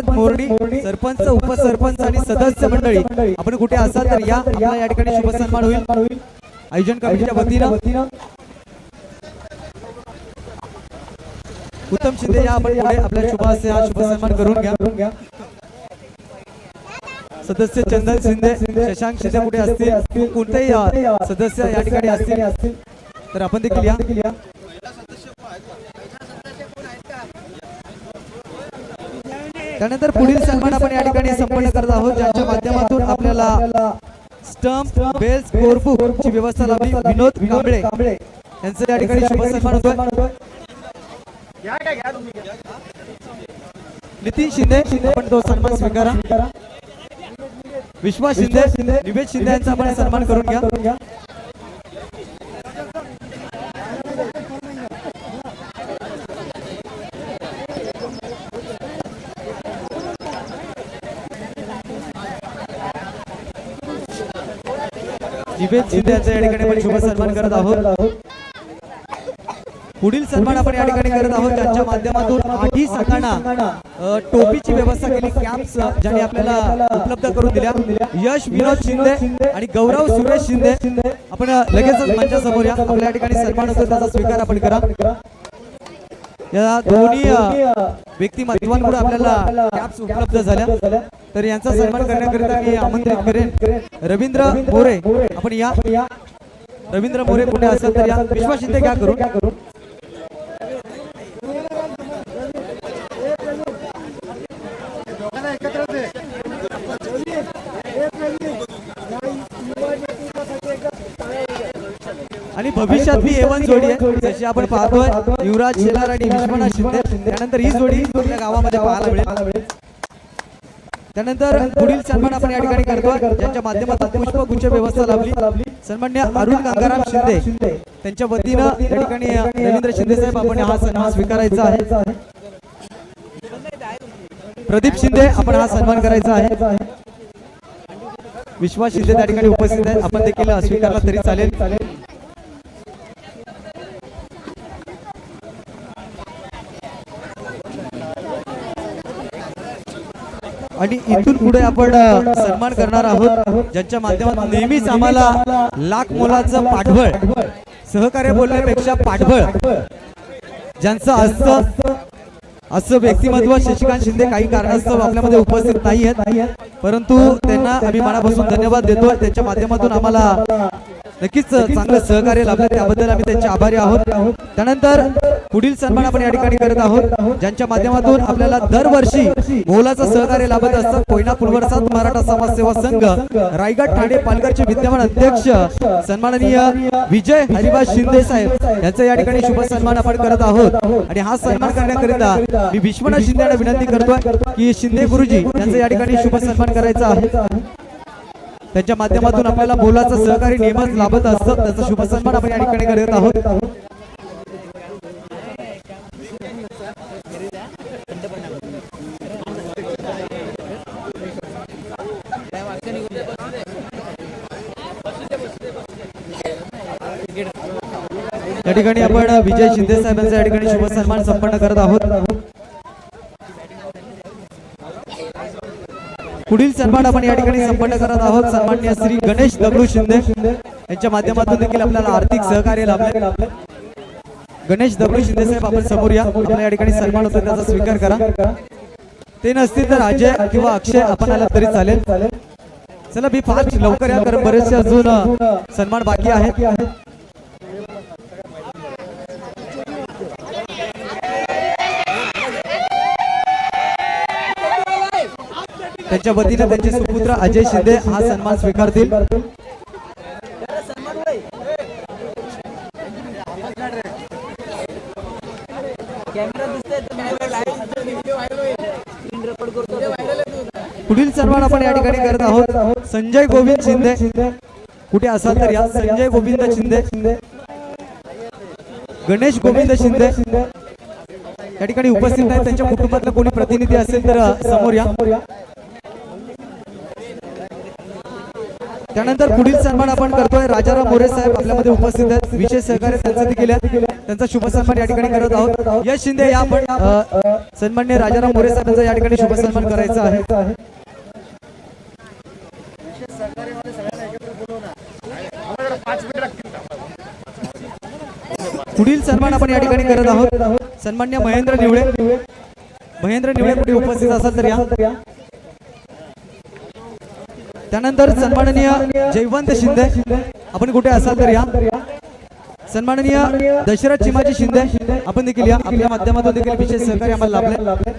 मोरणी सरपंच, उपसरपंच आणि सदस्य मंडळी आपण कुठे असाल तर या. आपल्या या ठिकाणी शुभ सन्मान होईल आयोजन कमिटीच्या वतीनं. उत्तम शिंदे या आपण पुढे आपल्या शुभास्य हा शुभ सन्मान करून घ्या. सदस्य चंदन शिंदे, शशांक शिंदे कुठे असतील, कोणतेही सदस्य या ठिकाणी असतील तर आपण देखील या. त्यानंतर पुढील सन्मान आपण या ठिकाणी संपन्न करत आहोत, ज्यांच्या माध्यमातून आपल्याला स्टंप बेल्स कोरबुक ची व्यवस्था लाभली. विनोद कांबळे यांचं या ठिकाणी शुभ सन्मान होतोय. नितीन शिंदे आपण तो सन्मान स्वीकारा. विश्वास शिंदे, निवेद शिंदे यांचा आपण सन्मान करून घ्या. निवेद शिंदे यांचा या ठिकाणी आपण शुभ सन्मान करत आहोत. पुढील सन्मान आपण या ठिकाणी करत आहोत, ज्यांच्या माध्यमातून 8 संघांना टोपीची व्यवस्था केली, कॅम्प्स ज्यांनी आपल्याला उपलब्ध करून दिल्या. यश विनोद शिंदे आणि गौरव सुरेश शिंदे आपण लगेचच मंचासमोर या. आपल्या या ठिकाणी सन्मान होतो, त्याचा स्वीकार आपण करा. या दोन्ही व्यक्तिमत्वांमुळे आपल्याला कॅप्स उपलब्ध झाल्या, तर यांचा सन्मान करण्याकरिता मी आमंत्रित करेन रवींद्र मोरे. आपण या. रवींद्र मोरे कुठे असेल तर या. विश्वास शिंदे घ्या करून. आणि भविष्यात ही A1 जोडी आहे, जशी आपण पाहतोय युवराज शेलार आणि विश्वनाथ शिंदे. त्यानंतर ही जोडी आपल्या गावामध्ये पाहायला मिळेल. त्यानंतर पुढील सन्मान आपण या ठिकाणी करतोय, ज्यांच्या माध्यमातून पुष्पगुच्छ व्यवस्था लाभली. सन्मान्य अरुण गंगाराम शिंदे त्यांच्या वतीनं या ठिकाणी रवींद्र शिंदे साहेब आपण हा सन्मान स्वीकारायचा आहे. प्रदीप शिंदे आपण हा सन्मान करायचा आहे. विश्वास शिंदे त्या ठिकाणी उपस्थित आहेत, आपण देखील स्वीकारला तरी चालेल. आणि इथून पुढे आपण सन्मान करणार आहोत, ज्यांच्या माध्यमातून नेहमीच आम्हाला लाख मोलाचं पाठबळ, सहकार्य बोलण्यापेक्षा पाठबळ ज्यांचं असं व्यक्तिमत्व शशिकांत शिंदे काही कारणास्तव आपल्यामध्ये उपस्थित नाही आहेत, परंतु त्यांना आम्ही मनापासून धन्यवाद देतो. त्यांच्या माध्यमातून आम्हाला नक्कीच चांगलं सहकार्य लाभलं, त्याबद्दल आम्ही त्यांचे आभारी आहोत. त्यानंतर पुढील सन्मान आपण या ठिकाणी करत आहोत, ज्यांच्या माध्यमातून आपल्याला दरवर्षी मोलाचं सहकार्य लाभत असतं. कोयना पुनर्वसन मराठा समाज सेवा संघ रायगड ठाणे पालघरचे विद्यमान अध्यक्ष सन्माननीय विजय हरिभास शिंदे साहेब यांचा या ठिकाणी शुभ सन्मान आपण करत आहोत. आणि हा सन्मान करण्याकरिता मी विश्वनाथ शिंदे यांना विनंती करतोय की शिंदे गुरुजी यांचा या ठिकाणी शुभ सन्मान करायचा आहे. त्यांच्या माध्यमातून आपल्याला मोलाचं सहकारी नेहमीच लाभत असतं, त्याचा शुभ सन्मान आपण या ठिकाणी करत आहोत. या ठिकाणी आपण विजय शिंदे साहेबांचा या ठिकाणी शुभ सन्मान संपन्न करत आहोत. पुढील सन्मान आपण या ठिकाणी संपन्न करत आहोत. सन्माननीय श्री गणेश दगडू शिंदे यांच्या माध्यमातून देखील आपल्याला आर्थिक सहकार्य लाभले. गणेश दगडू शिंदे साहेब आपण समोर या. आपल्या या ठिकाणी सन्मान होतो, त्याचा स्वीकार करा. ते नसतील तर अजय किंवा अक्षय आपण आला तरी चालेल. चला मी फार लवकर या, कारण बरेचसे अजून सन्मान बाकी आहेत. त्यांच्या वतीने त्यांचे सुपुत्र अजय शिंदे हा सन्मान स्वीकारतील. पुढील सन्मान आपण या ठिकाणी करत आहोत. संजय गोविंद शिंदे कुठे असाल तर या. संजय गोविंद शिंदे, गणेश गोविंद शिंदे या ठिकाणी उपस्थित आहेत. त्यांच्या कुटुंबातला कोणी प्रतिनिधी असेल तर समोर या. त्यानंतर पुढील सन्मान आपण करतोय. राजाराम मोरे साहेब आपल्यामध्ये उपस्थित आहेत, विशेष सहकार्य त्यांच्यासाठी केले, त्यांचा शुभ सन्मान या ठिकाणी करत आहोत. यश शिंदे या आपण सन्माननीय राजाराम मोरे साहेबांचा या ठिकाणी शुभ सन्मान करायचा आहे. पुढील सन्मान आपण या ठिकाणी करत आहोत. सन्माननीय महेंद्र निवळे कुठे उपस्थित असाल तर या. त्यानंतर सन्माननीय जयवंत शिंदे आपण कुठे असाल तर या. सन्माननीय दशरथ चिमाजी शिंदे आपण देखील या. आपल्या माध्यमातून देखील विशेष सहकार्य आम्हाला लाभले.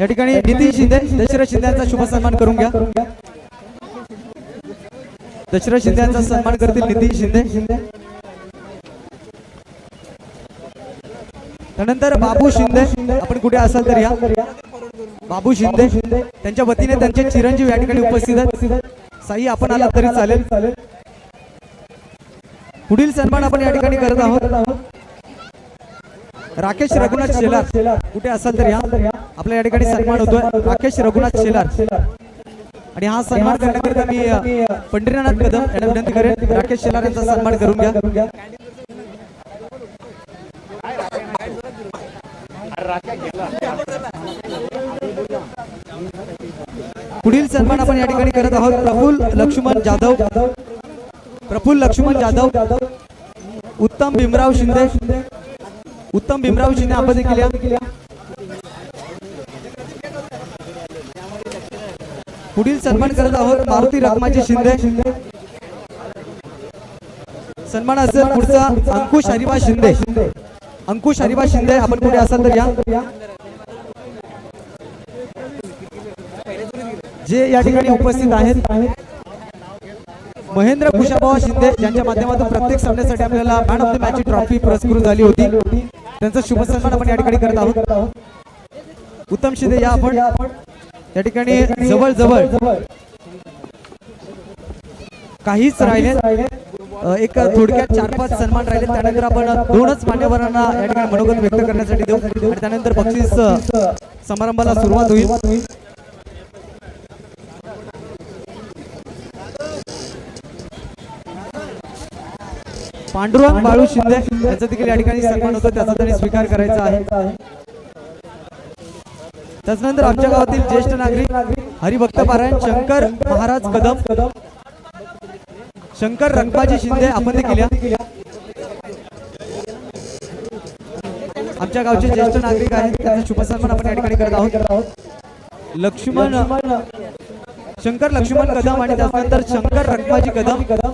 या ठिकाणी नितीन शिंदे दशरथ शिंदे यांचा शुभ सन्मान करून घ्या. दशरथ शिंदे यांचा सन्मान करतील नितीन शिंदे. त्यानंतर बाबू शिंदे, आपण कुठे असाल तर या. बाबू शिंदे त्यांच्या वतीने त्यांचे चिरंजीव या ठिकाणी उपस्थित आहेत. साई आपण आला तरी चालेल. पुढील सन्मान आपण या ठिकाणी करत आहोत. राकेश रघुनाथ शेलार, कुठे असाल तर या. आपल्या या ठिकाणी सन्मान होतोय राकेश रघुनाथ शेलार. आणि हा सन्मान करण्याकरिता मी पंढरीनाथ कदम यांना विनंती करेन, राकेश शेलार यांचा सन्मान करून घ्या. पुढील सन्मान आपण या ठिकाणी करत आहोत प्रफुल्ल लक्ष्मण जाधव, उत्तम भीमराव शिंदे आपण देखील या. पुढील सन्मान करत आहोत मारुती रखमाजी शिंदे. सन्मान असेल पुढचा अंकुश हरिबा शिंदे, आपण कुठे असाल तर या. जे या ठिकाणी उपस्थित आहेत महेंद्र कुशाभाऊ शिंदे, ज्यांच्या माध्यमातून प्रत्येक सामन्यासाठी आपल्याला man of the match trophy पुरस्कृत झाली होती, त्यांचा शुभ सन्मान आपण या ठिकाणी करत आहोत. उत्तम शिंदे या आपण या ठिकाणी जवळ काहीच राहिले, एक थोडक्यात 4-5 सन्मान राहिले. त्यानंतर आपण 2च मान्यवरांना या ठिकाणी मनोगत व्यक्त करण्यासाठी देऊ आणि त्यानंतर बक्षीस समारंभाला सुरुवात होईल. पांडुरंग बाळू शिंदे यांचा देखील या ठिकाणी सन्मान होतो, त्याचा त्यांनी स्वीकार करायचा आहे. त्याचनंतर आमच्या गावातील ज्येष्ठ नागरिक हरिभक्त पारायण शंकर महाराज कदम, शंकर रखमाजी शिंदे आपण देखील या. आमच्या गावचे ज्येष्ठ नागरिक आहेत, त्यांचा शुभ सन्मान आपण या ठिकाणी करत आहोत. शंकर लक्ष्मण कदम आणि त्यानंतर शंकर रखमाजी कदम.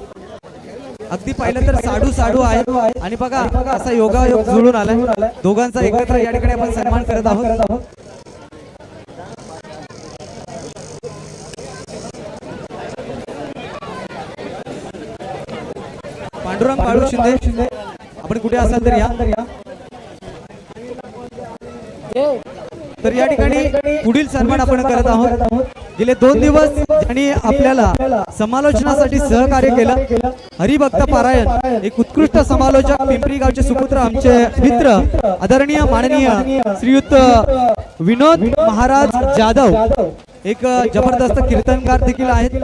अगदी पाहिलं तर साडू आहे आणि बघा असा योगायोग जुळून आलाय. दोघांचा एकत्र या ठिकाणी आपण सन्मान करत आहोत. पांडुरंग बाळू शिंदे, आपण कुठे असाल तर या. तर या ठिकाणी पुढील सन्मान आपण करत आहोत. गेले 2 दिवस ज्यांनी आपल्याला समालोचनासाठी सहकार्य केलं, हरिभक्त पारायण एक उत्कृष्ट समालोचक, पिंपरी गावचे सुपुत्र, आमचे मित्र आदरणीय माननीय श्रीयुत विनोद महाराज जाधव, एक जबरदस्त कीर्तनकार देखील आहेत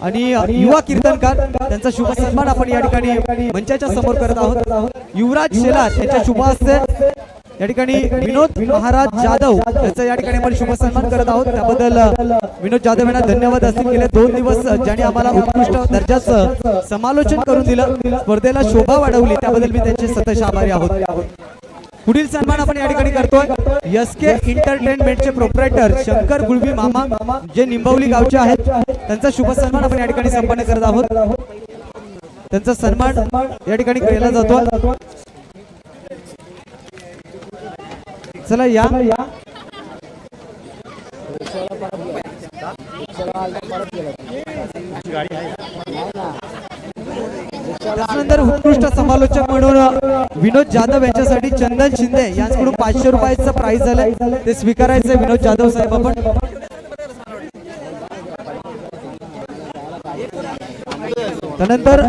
आणि युवा कीर्तनकार, त्यांचा शुभ सन्मान आपण या ठिकाणी मंचाच्या समोर करत आहोत. युवराज शेलार यांच्या शुभ हस्ते या ठिकाणी विनोद महाराज जाधव याचा या ठिकाणी आपण शुभ सन्मान करत आहोत. त्याबद्दल विनोद जाधव यांना धन्यवाद असतील. गेले 2 दिवस ज्यांनी आम्हाला उत्कृष्ट दर्जाचं समालोचन करून दिलं, स्पर्धेला शोभा वाढवली, त्याबद्दल मी त्यांचे सतत आभारी आहोत. पुढील सन्मान आपण या ठिकाणी करतोय SK एंटरटेनमेंटचे प्रोप्रायटर शंकर गुळवी मामा, जे निंबवली गावचे आहेत, त्यांचा शुभ सन्मान आपण या ठिकाणी संपन्न करत आहोत. त्यांचा सन्मान या ठिकाणी केला जातो. चला या. त्यानंतर उत्कृष्ट समालोचक म्हणून विनोद जाधव यांच्यासाठी चंदन शिंदे यांच्याकडून 500 रुपयाचं प्राइज झालंय, ते स्वीकारायचं विनोद जाधव साहेब आपण. त्यानंतर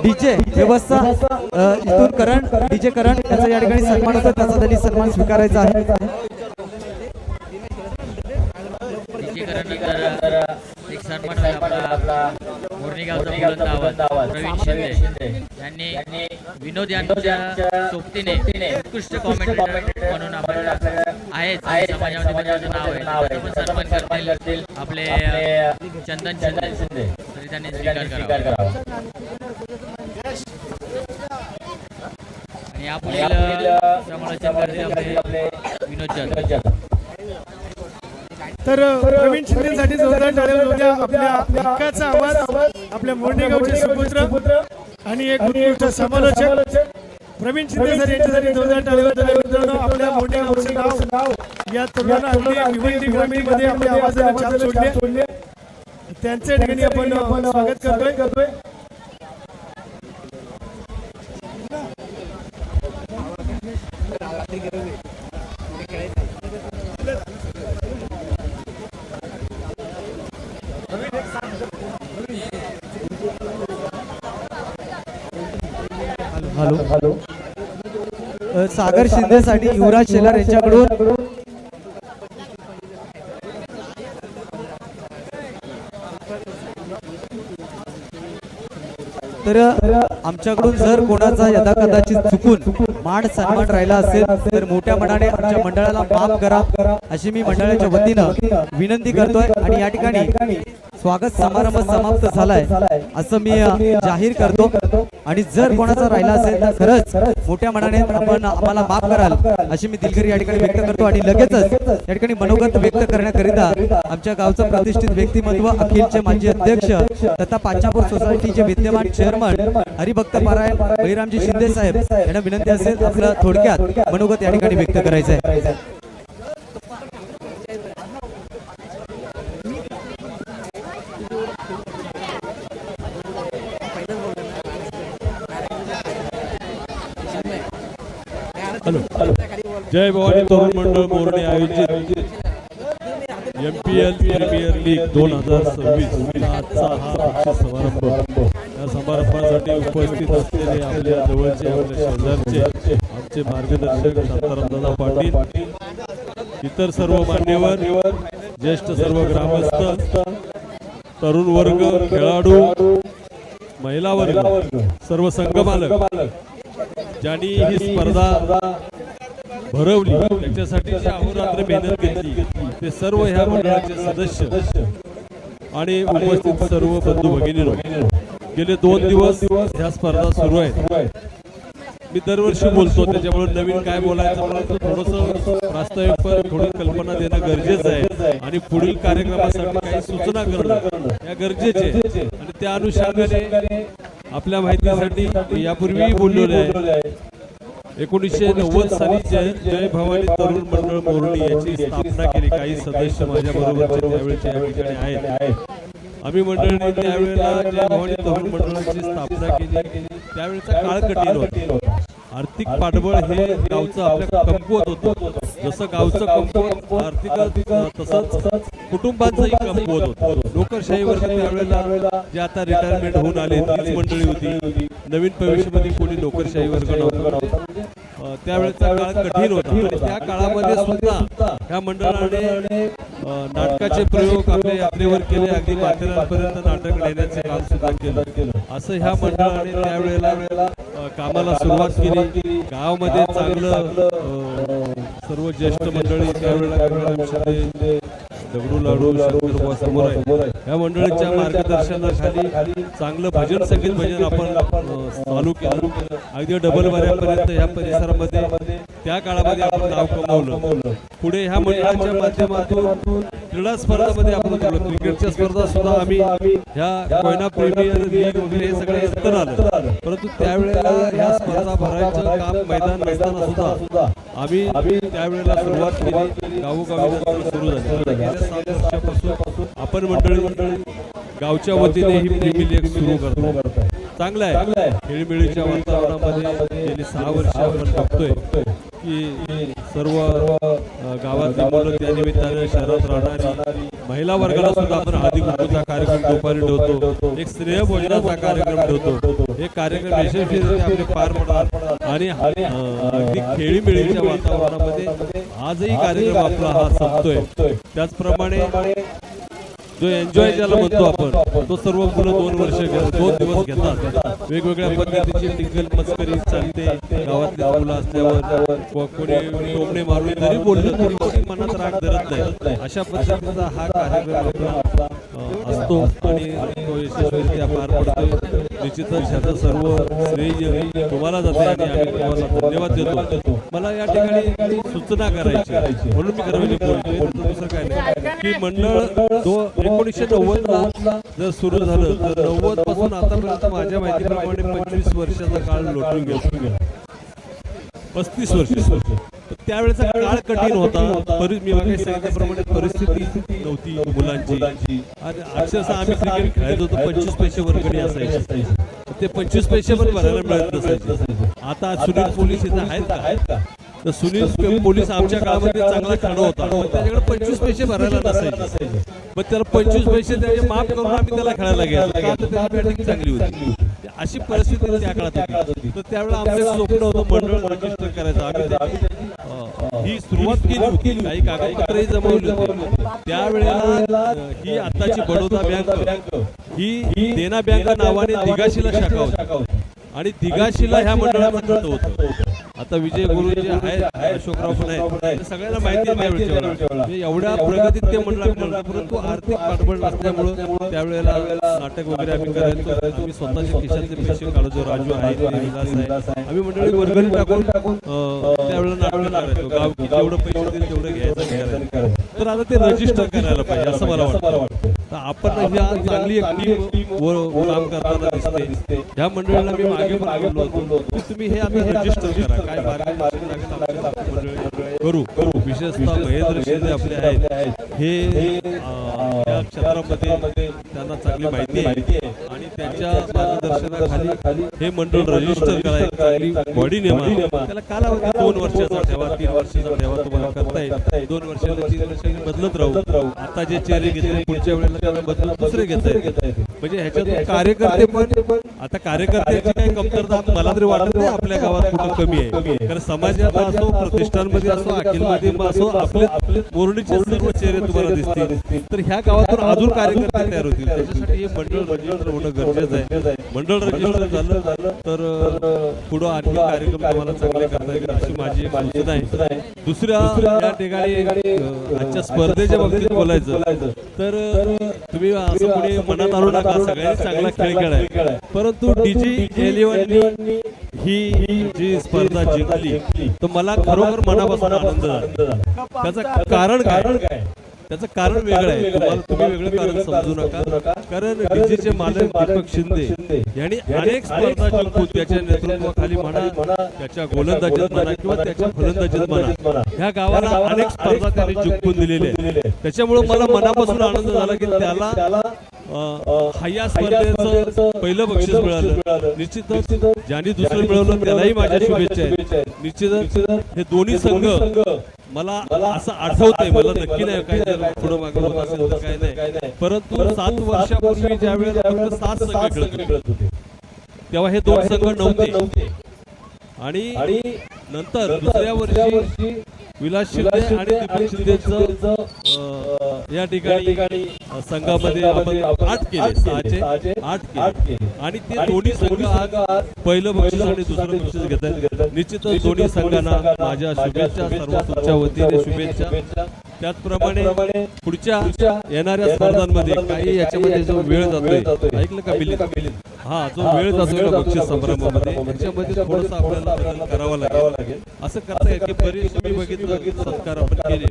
डीजे व्यवस्था इथून करण डीजे करण याचा या ठिकाणी सन्मान होतो, त्याचा त्यांनी सन्मान स्वीकारायचा आहे. एक सन्मान आपला मोरणीगावचा प्रवीण शिंदे यांनी विनोद यांच्या सोबतीने उत्कृष्ट कॉमेंटेटर म्हणून आपल्याला आहेत समाजामध्ये नाव आहे, पण सन्मान करतील आपले चंदन शिंदे, तरी त्यांनी स्वीकार करावा. आणि यापुढील समालोचन करतील आपले विनोद जाधव. तर प्रवीण शिंदेसाठी जोरदार टाळ्या होत्या. आपल्या हक्काचा आवाज, आपल्या मोरणेगावचे सुपुत्र आणि एक उत्कृष्ट समालोचक प्रवीण शिंदे सर यांच्यासाठी जोरदार टाळी वाजवा मित्रांनो. आपल्या मोठ्या गावचे नाव या तरुणांना अगदी भिवंडी ग्रामीणमध्ये आपल्या आवाजाने छाप सोडले. त्यांच्या ठिकाणी आपण स्वागत करतोय. हॅलो. सागर शिंदेसाठी युवराज शेलार यांच्याकडून तर आमच्याकडून जर कोणाचा यदाकदाचित चुकून मान सन्मान राहिला असेल तर मोठ्या मनाने आमच्या मंडळाला माफ करा अशी मी मंडळाच्या वतीनं विनंती करतोय. आणि या ठिकाणी स्वागत समारंभ समाप्त झालाय असं मी जाहीर करतो. आणि जर कोणाचा राहिला असेल तर खरंच मोठ्या मनाने आपण आम्हाला माफ कराल अशी मी दिलगिरी या ठिकाणी व्यक्त करतो. आणि लगेचच या ठिकाणी मनोगत व्यक्त करण्याकरिता आमच्या गावचं प्रतिष्ठित व्यक्तिमत्व अखिलचे माजी अध्यक्ष तथा पाचापूर सोसायटीचे विद्यमान चेअरमन हरिभक्त पारायण बळीरामजी शिंदे साहेब यांना विनंती असेल आपलं थोडक्यात मनोगत या ठिकाणी व्यक्त करायचं आहे. जय भवानी तरुण मंडळ मोरणे आयोजित MPL प्रीमियर लीग 2026 आजचा हा बक्षीस समारंभ. या समारंभासाठी उपस्थित असलेले आपल्या जवळचे आपल्या शेजारचे आमचे मार्गदर्शक शांतारामदादा पाटील, इतर सर्व मान्यवर, ज्येष्ठ सर्व ग्रामस्थ, तरुण वर्ग, खेळाडू, महिला वर्ग, सर्व संघ मालक ज्यांनी ही स्पर्धा भरवली त्याच्यासाठी जी अहोरात्र मेहनत घेतली ते सर्व ह्या मंडळाचे सदस्य आणि उपस्थित सर्व बंधू भगिनींनो, गेले 2 दिवस ह्या स्पर्धा सुरू आहेत. मी दरवर्षी बोलतो त्याच्यामुळे नवीन काय बोलायचं मला थोडंसं प्रास्ताविक थोडी कल्पना देणं गरजेचं आहे आणि पुढील कार्यक्रमासाठी काही सूचना करणं या गरजेचे आणि त्या अनुषंगाने आपल्या माहितीसाठी यापूर्वीही बोललेले आहे. 1990 साली जय भवानी तरुण मंडळ मोरणी याची स्थापना केली. काही सदस्य माझ्या बरोबरचे त्यावेळेचे या ठिकाणी आहेत. आम्ही मंडळाने त्यावेळेला जय भवानी तरुण मंडळाची स्थापना केली. त्यावेळेचा काळ कठीण होता. आर्थिक पाठबळ हे गावचं आपल्या कमकुवत होतं. जसं गावचं कमकुवत आर्थिक तसंच कुटुंबांचंही कमकुवत होतं. नोकरशाही वर्ग त्यावेळेला जे आता रिटायरमेंट होऊन आले तीच मंडळी होती. नवीन भविष्यामध्ये कोणी नोकरशाही वर्ग नव्हता. त्यावेळेचा काळ कठीण होता आणि त्या काळामध्ये सुद्धा ह्या मंडळाने नाटकाचे प्रयोग आपल्या यात्रेवर केले. अगदी माथेरानपर्यंत नाटक नेण्याचे काम सुद्धा केलं. असं ह्या मंडळाने त्यावेळेला कामाला सुरुवात केली. गावामध्ये चांगलं सर्व ज्येष्ठ मंडळी त्यावेळेला दगडू लाडू शंकर समोर आहे. या मंडळीच्या मार्गदर्शनाखाली चांगलं भजन संगीत भजन आपण चालू केलं. अगदी डबल वाऱ्यापर्यंत ह्या परिसरामध्ये त्या काळामध्ये आपण नाव कमवलं. पुढे ह्या मंडळाच्या माध्यमातून क्रीडा स्पर्धामध्ये आपण उतरलो. क्रिकेटच्या स्पर्धा सुद्धा आम्ही ह्या कोयना प्रीमियर लीग वगैरे हे सगळे नंतर आलं. परंतु त्यावेळेला ह्या स्पर्धा भरायचं काम मैदान नसताना सुद्धा आम्ही त्यावेळेला सुरुवात केली. गावोगावी सुरू झाली. गेल्या 7 वर्षापासून आपण मंडळी गावच्या वतीने ही प्रीमियर लीग सुरू करतो. चांगलं आहे. खेळीमेळीच्या वातावरणामध्ये गेली 6 वर्ष आपण बघतोय की सर्व गावातली मुलं त्या निमित्ताने शहरात राहणारी महिला वर्गाला सुद्धा आपण हळदी कुंकूचा कार्यक्रम दुपारी ठेवतो. एक स्नेह भोजनाचा कार्यक्रम ठेवतो. हे कार्यक्रम यशस्वीरित्या आपले पार पडतात आणि अगदी खेळीमेळीच्या वातावरणामध्ये आजही कार्यक्रम आपला हा संपतोय. त्याचप्रमाणे जो एन्जॉय ज्याला म्हणतो आपण तो सर्व मुलं 2 दिवस घेतात. वेगवेगळ्या पद्धतीची टिंगल मस्करी चालते. गावातली मुलं असल्यावर कोणी टोमणे मारून जरी बोललं तरी कोणी मनात राग धरत नाही. अशा पद्धतीचा हा कार्यक्रम आपला असतो आणि तो यशस्वीरित्या पार पडतो. निश्चितच ह्याचं सर्व श्रेय तुम्हाला जाते आणि आम्ही तुम्हाला धन्यवाद देतो. मला या ठिकाणी सूचना करायची म्हणून मी करवली बोलतोय. दुसरं काय नाही की मंडळ 1990ला जर सुरू झालं तर 90 पासून आतापर्यंत माझ्या माहितीप्रमाणे 25 वर्षाचा काळ लोटून गेला. 35 वर्ष. त्यावेळेचा काळ कठीण होता. मी मागे सांगितल्याप्रमाणे परिस्थिती नव्हती मुलांची. आणि अक्षरशः आम्ही क्रिकेट खेळायचो होतो 25 पैसे वर्गणी असायची. ते 25 पैसे पण भरायला मिळत नसायचे. आता सुनील पोलीस इथं आहेत का? तर सुनील पोलीस आमच्या काळामध्ये चांगला खेळाडू होता, पण त्याच्याकडे 25 पैसे भरायला नसायचे. पण त्याला 25 पैसे त्याचे माफ करून आम्ही त्याला खेळायला घ्यायचो, का तर त्याची बॅटिंग चांगली होती. अशी परिस्थिती त्या काळात होती. तर त्यावेळेला आमचं स्वप्न होतं मंडळ रजिस्टर करायचं. आम्ही ही सुरुवात केली होती, काही कागदपत्रही जमवली होती. त्यावेळेला ही आताची बडोदा बँक ही देना बँक नावाने दिगाशीला शाखा होती आणि दिगाशीला ह्या मंडळाचं खातं होतं. आता विजय गुरु जे आहेत, अशोकराव पण आहेत, सगळ्यांना माहिती आहे त्यावेळेला एवढ्या प्रगतीत ते मंडळ नव्हतं. परंतु आर्थिक पाठबळ नसल्यामुळं त्यावेळेला नाटक वगैरे आम्ही करायचो. आम्ही स्वतःच्या खिशातले पैसे काढायचो. राजू आहे, विलास आहे, आम्ही मंडळी वर्गणी टाकून त्यावेळेला नाटक करायचो. गाव किती एवढं पैसे देईल तेवढं घ्यायचं. तर आता ते रजिस्टर करायला पाहिजे असं मला वाटतं. तर आपण ह्या चांगली एक टीम काम करताना दिसते. ह्या मंडळाला मी मागे पण बोललो होतो की तुम्ही हे आम्ही रजिस्टर करा. काय करू विशेषतः महेंद्र शिंदे आपले आहेत, हे त्या क्षेत्रामध्ये त्यांना चांगली माहिती आहे आणि त्यांच्या मार्गदर्शनाखाली हे मंडळ रजिस्टर करा. एक चांगली बॉडी नेमा. त्याला कालावधी 2 वर्षाचा ठेवा, 3 वर्षाचा ठेवा, तुम्हाला करता येईल. 2 वर्षाला 3 वर्षांनी बदलत राहू. आता जे चेहरे घेतले पुढच्या वेळेला त्याला बदलून दुसरे घेता येते. म्हणजे ह्याच्यातून कार्यकर्ते पण आता कार्यकर्त्याची काही कमतरता मला तरी वाटत नाही आपल्या गावात कुठं कमी आहे. कारण समाजात असो, प्रतिष्ठानमध्ये असो, अखिलमध्ये असो, आपले मोरडीचे सर्व चेहरे तुम्हाला दिसतील. तर ह्या गावातून अजून कार्यकर्ते तयार होतील. त्याच्यासाठी हे मंडळ रजिस्टर होणं गरजेचं आहे. मंडळ रजिस्टर झालं तर पुढं आणखी कार्यक्रम तुम्हाला चांगले करता येईल अशी माझी एक सूचना आहे. दुसऱ्या या ठिकाणी आजच्या स्पर्धेच्या बाबतीत बोलायचं तर तुम्ही असं पुढे मनात आणू नका, सगळ्यांनी चांगला खेळ खेळाय. परंतु DG11 ही जी स्पर्धा जिंकली तर मला खरोखर मनापासून आनंद झाला. त्याचं कारण काय? त्याचं कारण वेगळं आहे. तुम्ही वेगळं कारण समजू नका. कारण डीजीचे मालक दीपक शिंदे यांनी अनेक स्पर्धा जिंकून त्याच्या नेतृत्वाखाली म्हणा, त्याच्या गोलंदाजीत म्हणा किंवा त्याच्या फलंदाजीत म्हणा, ह्या गावाला अनेक स्पर्धा त्यांनी जिंकून दिलेल्या आहेत. त्याच्यामुळे मला मनापासून आनंद झाला की त्याला या स्पर्धेचं पहिलं बक्षीस मिळालं. निश्चितच ज्यांनी दुसरं मिळवलं त्यालाही माझ्या शुभेच्छा आहेत. निश्चितच हे दोन्ही संघ मला असं आठवतंय, मला नक्की नाही काय पुढे मागे होत असेल तर काय नाही, परंतु 7 वर्षापूर्वी ज्या वेळेला फक्त 7 संघ खेळत होते तेव्हा हे 2 संघ नव्हते. आणि नंतर दुसऱ्या वर्षी विलास शिंदे आणि दीपक शिंदेचं या ठिकाणी संघामध्ये आपण 8 केले, 6चे 8 केले. आणि ते दोन्ही संघ आज पहिलं बक्षीस आणि दुसरं बक्षीस घेतात. निश्चितच दोन्ही संघांना माझ्या शुभेच्छा, सर्व तुमच्या वतीने शुभेच्छा. त्याचप्रमाणे पुढच्या येणाऱ्या स्पर्धांमध्ये काही याच्यामध्ये जो वेळ जातोय, ऐकलं का बिलिंग? हा, जो वेळ जातोय ना बक्षीस समारंभामध्ये, त्याच्यामध्ये थोडंसं आपल्याला बदल करावा लागेल. असं करता येईल की बरीच तुम्ही बघितलं सत्कार आपण केले,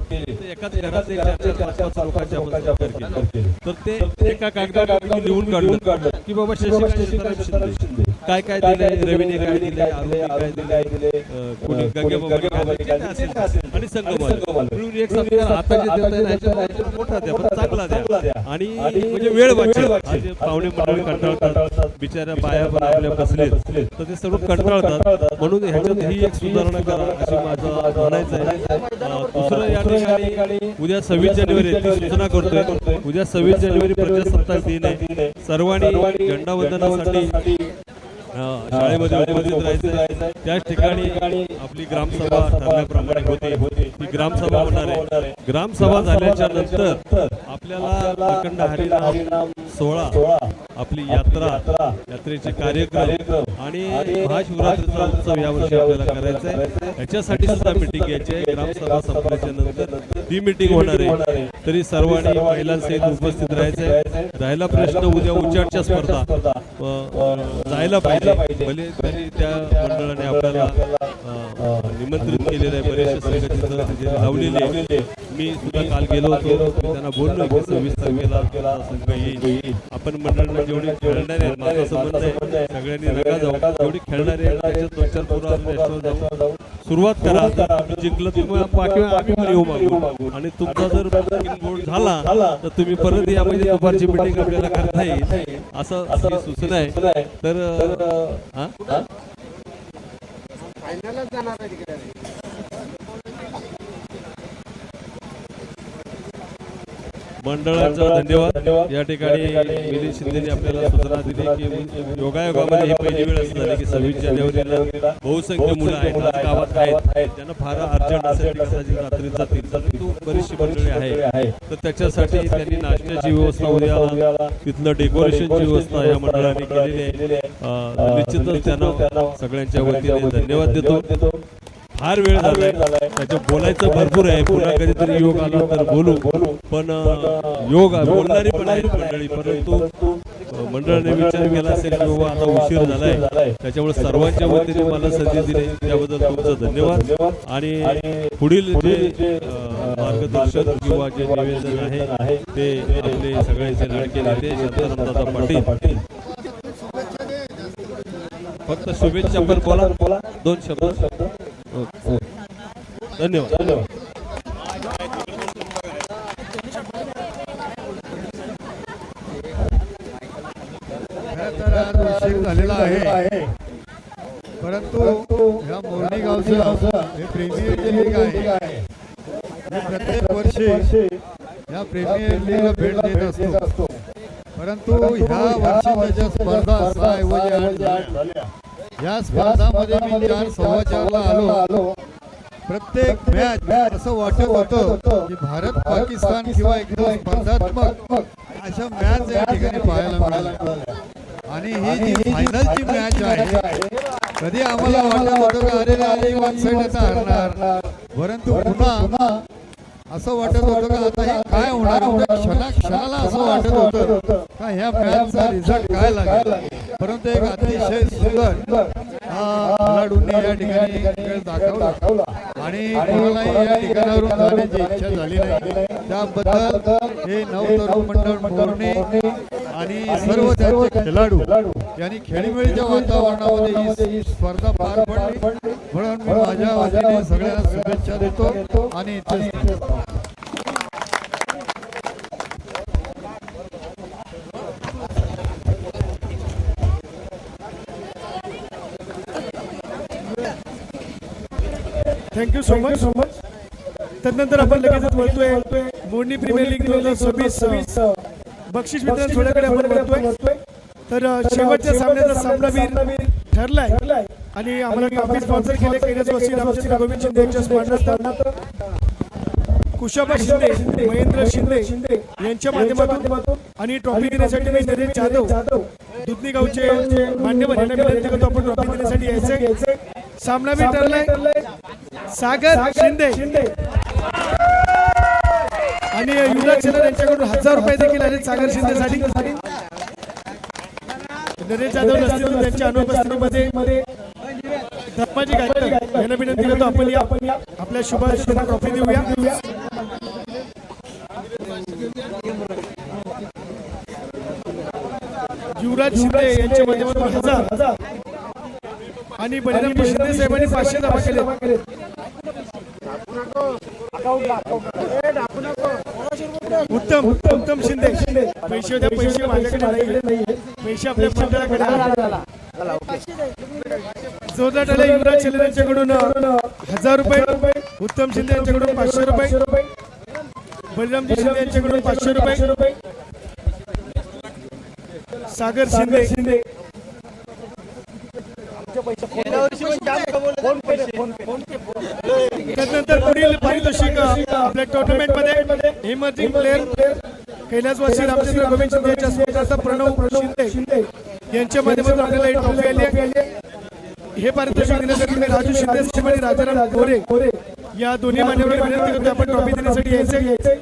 एकाच घरात 4-5 लोकांचे आपण सत्कार केले, तर ते एका कागदावर लिहून काढलं की बाबा शशिकांत शिंदे काय काय दिले, रवीने काय दिले, आरोपी काय दिले, कोणी गंगेबाबाने काय दिले असेल आणि संगमाल मिळून एक सत्कार आता जे देता येईल मोठा द्या, पण चांगला द्या. आणि म्हणजे वेळ वाचेल. आज पाहुणे मंडळी कंटाळतात, बिचाऱ्या बाया पण आपल्या बसलेत, तर ते सर्व कंटाळतात. म्हणून ह्याच्यात ही एक सुधारणा करा अशी माझं म्हणायचं आहे. दुसरं या ठिकाणी उद्या 26 जानेवारी ती सूचना करतोय. उद्या 26 जानेवारी प्रजासत्ताक दिन आहे. सर्वांनी झेंडावंदनासाठी शाळेमध्ये उपस्थित राहायचं. त्याच ठिकाणी आपली ग्रामसभा ठरल्याप्रमाणे होते, ती ग्रामसभा होणार आहे. ग्रामसभा झाल्याच्या नंतर आपल्याला अखंड हरिनाम सोहळा, आपली यात्रेचे कार्यक्रम आणि महाशिवरात्रीचा उत्सव यावर्षी आपल्याला करायचा आहे. याच्यासाठी सुद्धा मिटिंग घ्यायची आहे. ग्रामसभा संपल्याच्या नंतर ती मिटिंग होणार आहे. तरी सर्वांनी महिलांसहित उपस्थित राहायचं आहे. राहिला प्रश्न उद्या उच्चाटच्या स्पर्धा जायला पाहिजे. भले तरी त्या मंडळाने आपल्याला निमंत्रित केलेलं आहे, बरेचसे संघ लावलेले. मी सुद्धा काल गेलो होतो. मी त्यांना बोललो की 26 तारखेला संघ येईल. आपण मंडळाला जेवढे खेळणारे आहेत, माझं असं म्हणणं आहे सगळ्यांनी नका जाऊ. जेवढी खेळणारे आहेत त्याच्यात 2-4 पोरं आम्ही नेशनल जाऊ सुरुवात करा. आम्ही जिंकलं तुम्ही आम्ही पण येऊ मागू. आणि तुमचा जर बोर्ड झाला तर तुम्ही परत या म्हणजे दुपारची मीटिंग आपल्याला करता येईल असं आपली सूचना आहे. तर मंडळाचा धन्यवाद. या ठिकाणी मिलिंद शिंदेने आपल्याला सूचना दिली की योगायोगामध्ये ही पहिली वेळ असं झाली की 26 जानेवारीला बहुसंख्य मुलं आहेत आज गावात आहेत ज्यांना फार अर्जंट असेल रात्रीचा परंतु बरीचशी मंडळी आहे. तर त्याच्यासाठी त्यांनी नाश्त्याची व्यवस्था उद्या तिथलं डेकोरेशनची व्यवस्था या मंडळाने केलेली आहे. निश्चितच त्यांना सगळ्यांच्या वतीने धन्यवाद देतो. फार वेळ झालाय त्याच्या बोलायचं भरपूर आहे. पुन्हा कधीतरी योग आला तर बोलू. पण योग बोलणारी पण आहेत मंडळी परंतु मंडळाने विचार केला असेल की बाबा आता उशीर झालाय त्याच्यामुळे सर्वांच्या वतीने मला संधी दिली त्याबद्दल तुमचं धन्यवाद. आणि पुढील जे मार्गदर्शन किंवा जे निवेदन आहे ते आपले सगळ्यांचे लाडके नेते शांतारामदादा पाटील फक्त शुभेच्छा पण बोला 2 शब्द. धन्यवाद. उशीर झालेला आहे परंतु ह्या मोरणी गावचं हे प्रीमियर लीग आहे. प्रत्येक वर्षी या प्रीमियर लीगला भेट देत असतो परंतु ह्या वर्षी ज्या स्पर्धा 6 झाल्या या स्पर्धामध्ये मी 4:15ला आलो. प्रत्येक मॅच असं वाटत होतं की भारत पाकिस्तान किंवा एकदम स्पर्धात्मक अशा मॅच या ठिकाणी पाहायला मिळाल्या. आणि ही जी फायनलची मॅच आहे कधी आम्हाला वाटत होतं की अरे वन साइड आता हरणार परंतु पुन्हा असं वाटत होतं का आता हे काय होणार. क्षणाला असं वाटत होतं का ह्या मॅचचा रिझल्ट काय लागेल. परंतु एक अतिशय सुंदर खेळाडूंनी या ठिकाणी खेळ दाखवला आणि कोणालाही या ठिकाणावरून जाण्याची इच्छा झाली नाही. त्याबद्दल हे नवतरुण मंडळ मोरणे आणि सर्व त्यांचे खेळाडू यांनी खेळीमेळीच्या वातावरणामध्ये ही स्पर्धा पार पडली म्हणून मी माझ्या वतीने सगळ्यांना शुभेच्छा देतो. आणि थँक्यू सो मच. त्यानंतर आपण लगेचच बोलतोय मोरणी प्रीमियर लीग 2026 बक्षीस वितरण सोहळ्याकडे आपण बोलतोय. तर शेवटच्या सामन्याचा सामनावीर ठरलाय आणि आम्हाला ट्रॉफी स्पॉन्सर केले कैलास वासी रामचंद्र गोविंद शिंदे यांच्या स्मरणार्थ कुशाबा शिंदे महेंद्र शिंदे यांच्या माध्यमातून आणि ट्रॉफी देण्यासाठी मी नरेश जाधव दुधनी गावचे मान्यवर यांना विनंती करतो आपण ट्रॉफी देण्यासाठी यायचे. सामनावीर ठरलाय सागर शिंदे आणि युवराज शेलार यांच्याकडून 1000 रुपये देखील आले सागर शिंदेसाठी. नरेश जाधव नसतील त्यांच्या अनुपस्थितीमध्ये धर्माजी गायकर यांना विनंती करतो आपण आपल्या शुभाशयांना ट्रॉफी देऊया. युवराज शिंदे यांच्या माध्यमातून 1000 आणि बळीरामजी शिंदे साहेबांनी 500 जमा केले. उत्तम शिंदे पैसे माझ्याकडे नाही पैसे आपल्या मंडळाकडे. जोरदार टाळ्या युवराज शिंदे यांच्याकडून 1000 रुपये उत्तम शिंदे यांच्याकडून 500 रुपये बळीरामजी शिंदे यांच्याकडून 500 रुपये सागर शिंदे त्यानंतर पुढील पारितोषिक आपल्या टुर्नामेंट मध्ये इमर्जिंग प्लेअर कैलास वासी रामचंद्र गोविंद शिंदे यांच्या स्पर्धार्थ प्रणव शिंदे यांच्या माध्यमातून आपल्याला एक ट्रॉफी आली आहे. हे पारितोषिक देण्यासाठी मी राजू शिंदे आणि राजाराम गोरे या दोन्ही मान्यवरांना विनंती करतो आपण ट्रॉफी देण्यासाठी यायचे.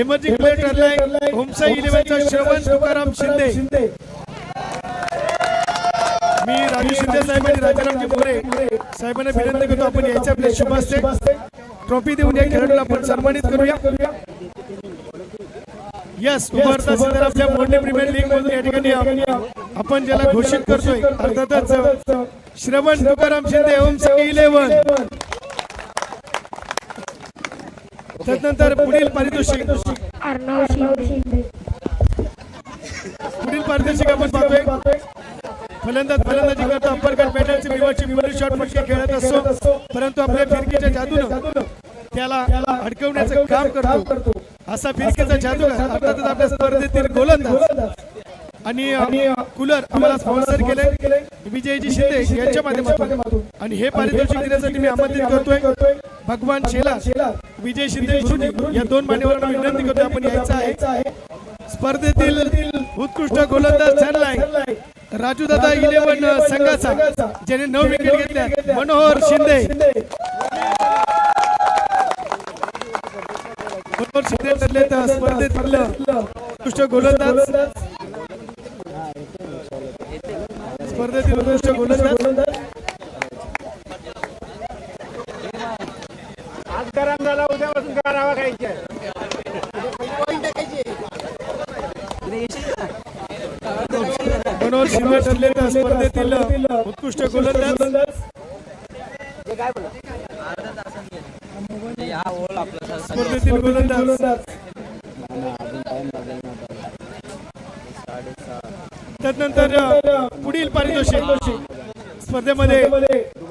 इमर्जिंग प्लेअर ठरलाय होमसाई 11चा श्रवण तुकाराम शिंदे. मी राजू शिंदे साहेब आणि राजाराम गोरे साहेबांना विनंती करतो आपण यायचे आपले शुभ हस्ते ट्रॉफी देऊन या खेळाडूला आपण सन्मानित करूया. यस, उभारता सदर आपल्या मोठे प्रीमियर लीग मधून या ठिकाणी आपण ज्याला घोषित करतोय अर्थातच श्रवण तुकाराम शिंदे ओम सिटी 11. त्यानंतर पुढील पारितोषिक आपण पाहतोय. फलंदाजी करता अप्परकट बॅटरची विवाची शॉट फटके खेळत असतो, परंतु आपल्या फिरकीच्या जादूनं त्याला अडकवण्याचं काम करतो. असा फिरकीचा जादूगार अर्थातच आपल्या स्पर्धेतील गोलंदाज आणि कूलर आम्हाला स्पॉन्सर केले विजयजी शिंदे यांच्या माध्यमातून. आणि हे पारितोषिक देण्यासाठी मी आमंत्रित करतोय भगवान शेला, विजय शिंदे गुरुजी या दोन मान्यवरांना विनंती करतोय आपण यायचं आहे. स्पर्धेतील उत्कृष्ट गोलंदाज ठरलाय राजूदादा 11 संघाचा, ज्याने 9 विकेट घेतल्या, मनोहर शिंदे. मनोहर शिंदे ठरले तर स्पर्धेतील उत्कृष्ट गोलंदाज, स्पर्धेतील उत्कृष्ट गोलंदाज. आज गरम झाला, उद्यापासून गारावा खायची आहे. मनोहर शिंदे ठरले तर स्पर्धेतील उत्कृष्ट गोलंदाज. स्पर्धेतील गोलंदाज. त्यानंतर पुढील पारितोषिक स्पर्धेमध्ये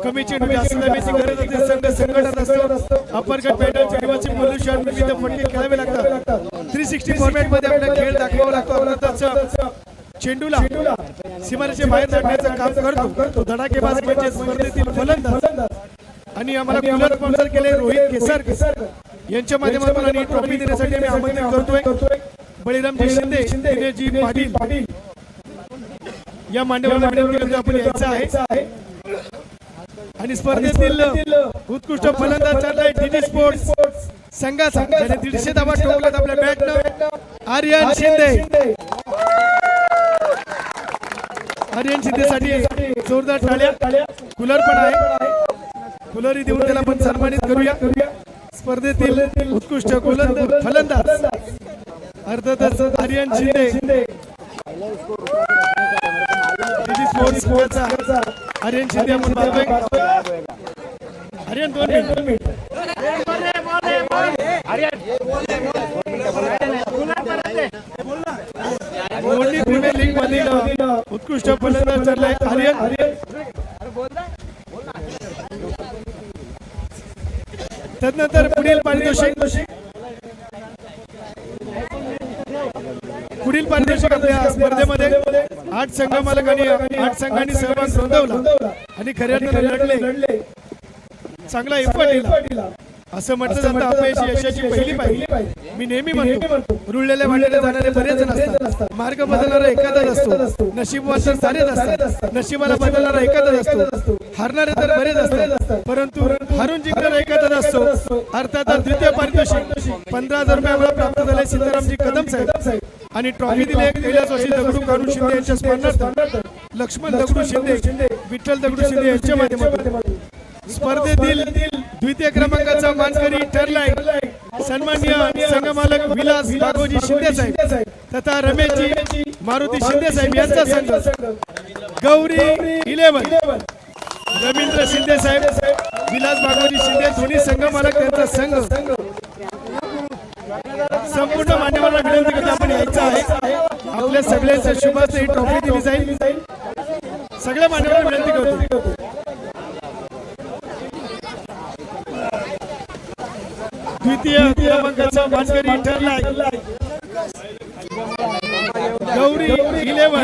कमी चेंडू जास्त धावेची गरज असते, संघ संकटात असतो. अप्परकट बॅटरची किंवा मूल्य शॉट विविध फटके खेळावे लागतात. 360 फॉर्मॅट मध्ये आपला खेळ दाखवावा लागतो. अर्थातच चेंडूला सीमारेषे बाहेर धाडण्याचं काम करतो धडाकेबाज म्हणजे स्पर्धेतील फलंदाज. आणि आम्हाला कूलर स्पॉन्सर केले रोहित केसरकर यांच्या माध्यमातून आणि ट्रॉफी देण्यासाठी आम्ही आमंत्रित करतोय बळीरामजी शिंदे, दिनेशजी पाटील या मान्यवरांना विनंती करतो आपण यायचं आहे. आणि स्पर्धेतील उत्कृष्ट फलंदाज ठरलाय डीडी स्पोर्ट्स संघाचा, ज्याने 150 धावा ठोकल्यात आपल्या बॅटनं, आर्यन शिंदे. आर्यन शिंदेसाठी जोरदार टाळ्या. कूलर पण आहे, कूलरही देऊन त्याला आपण सन्मानित करूया. स्पर्धेतील उत्कृष्ट फलंदाज अर्थातच आर्यन शिंदे. आर्यन शिंदे आपण पाहतोय. आर्यन 2 मिनिट. मोठी प्रीमियर लीग मधील उत्कृष्ट फलंदाज ठरलाय आर्यन. त्यानंतर पुढील पारितोषिक आपल्या स्पर्धेमध्ये 8 संघ मालकांनी 8 संघांनी सहभाग नोंदवला आणि खऱ्या लढले. चांगला एफर्ट दिला असं म्हटलं जातं. अपयशी यशाची पहिली पायरी. मी नेहमी म्हणतो रुळलेल्या वाटेने जाणारे बरेच जण असतात, मार्ग बदलणारा एखादाच असतो, नशीबवान तर सारेच असतात, नशिबाला बदलणारा एखादाच असतो, हारणारे तर बरेच असतात, परंतु हारून जिंकणारा एखादाच असतो. अर्थातच द्वितीय पारितोषिक 15,000 रुपये आम्हाला प्राप्त झाले सीतारामजी कदम साहेब आणि ट्रॉफी दिले कैलासवासी दगडू कानू शिंदे यांच्या स्मरणार्थ लक्ष्मण दगडू शिंदे, विठ्ठल दगडू शिंदे यांच्या माध्यमातून. स्पर्धेतील द्वितीय क्रमांकाचा मानकरी ठरलाय सन्माननीय संघमालक विलास बागोजी शिंदे साहेब तथा रमेशजी मारुती शिंदे साहेब यांचा संघ गौरी 11. रवींद्र शिंदे साहेब, विलास बागोजी शिंदे दोन्ही संघमालक त्यांचा संघ. संपूर्ण मान्यवरांना विनंती करतो आपण यायचं आहे. आपल्या सगळ्यांच्या शुभार्थ ही ट्रॉफी दिली जाईल. सगळ्या मान्यवरांना विनंती करतो. द्वितीय क्रमांकाचा मानकरी ठरलाय गौरी 11.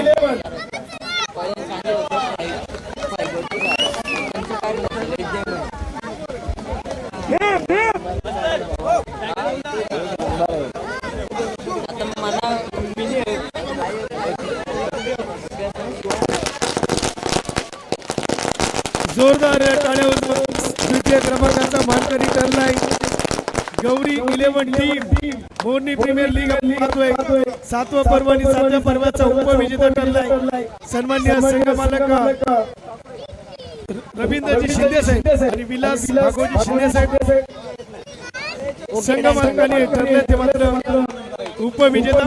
जोरदार टाळ्या. द्वितीय क्रमांकाचा मानकरी ठरलाय गौरी 11 टीम. मोरनी प्रीमियर लीग पाहतोय 7वं पर्व आणि 7व्या पर्वाचा उपविजेता ठरलाय सन्माननीय संघ मालक रवींद्रजी शिंदे साहेब आणि विलास बागोजी शिंदे साहेब. संघ मालकाने ठरले ते मात्र उपविजेता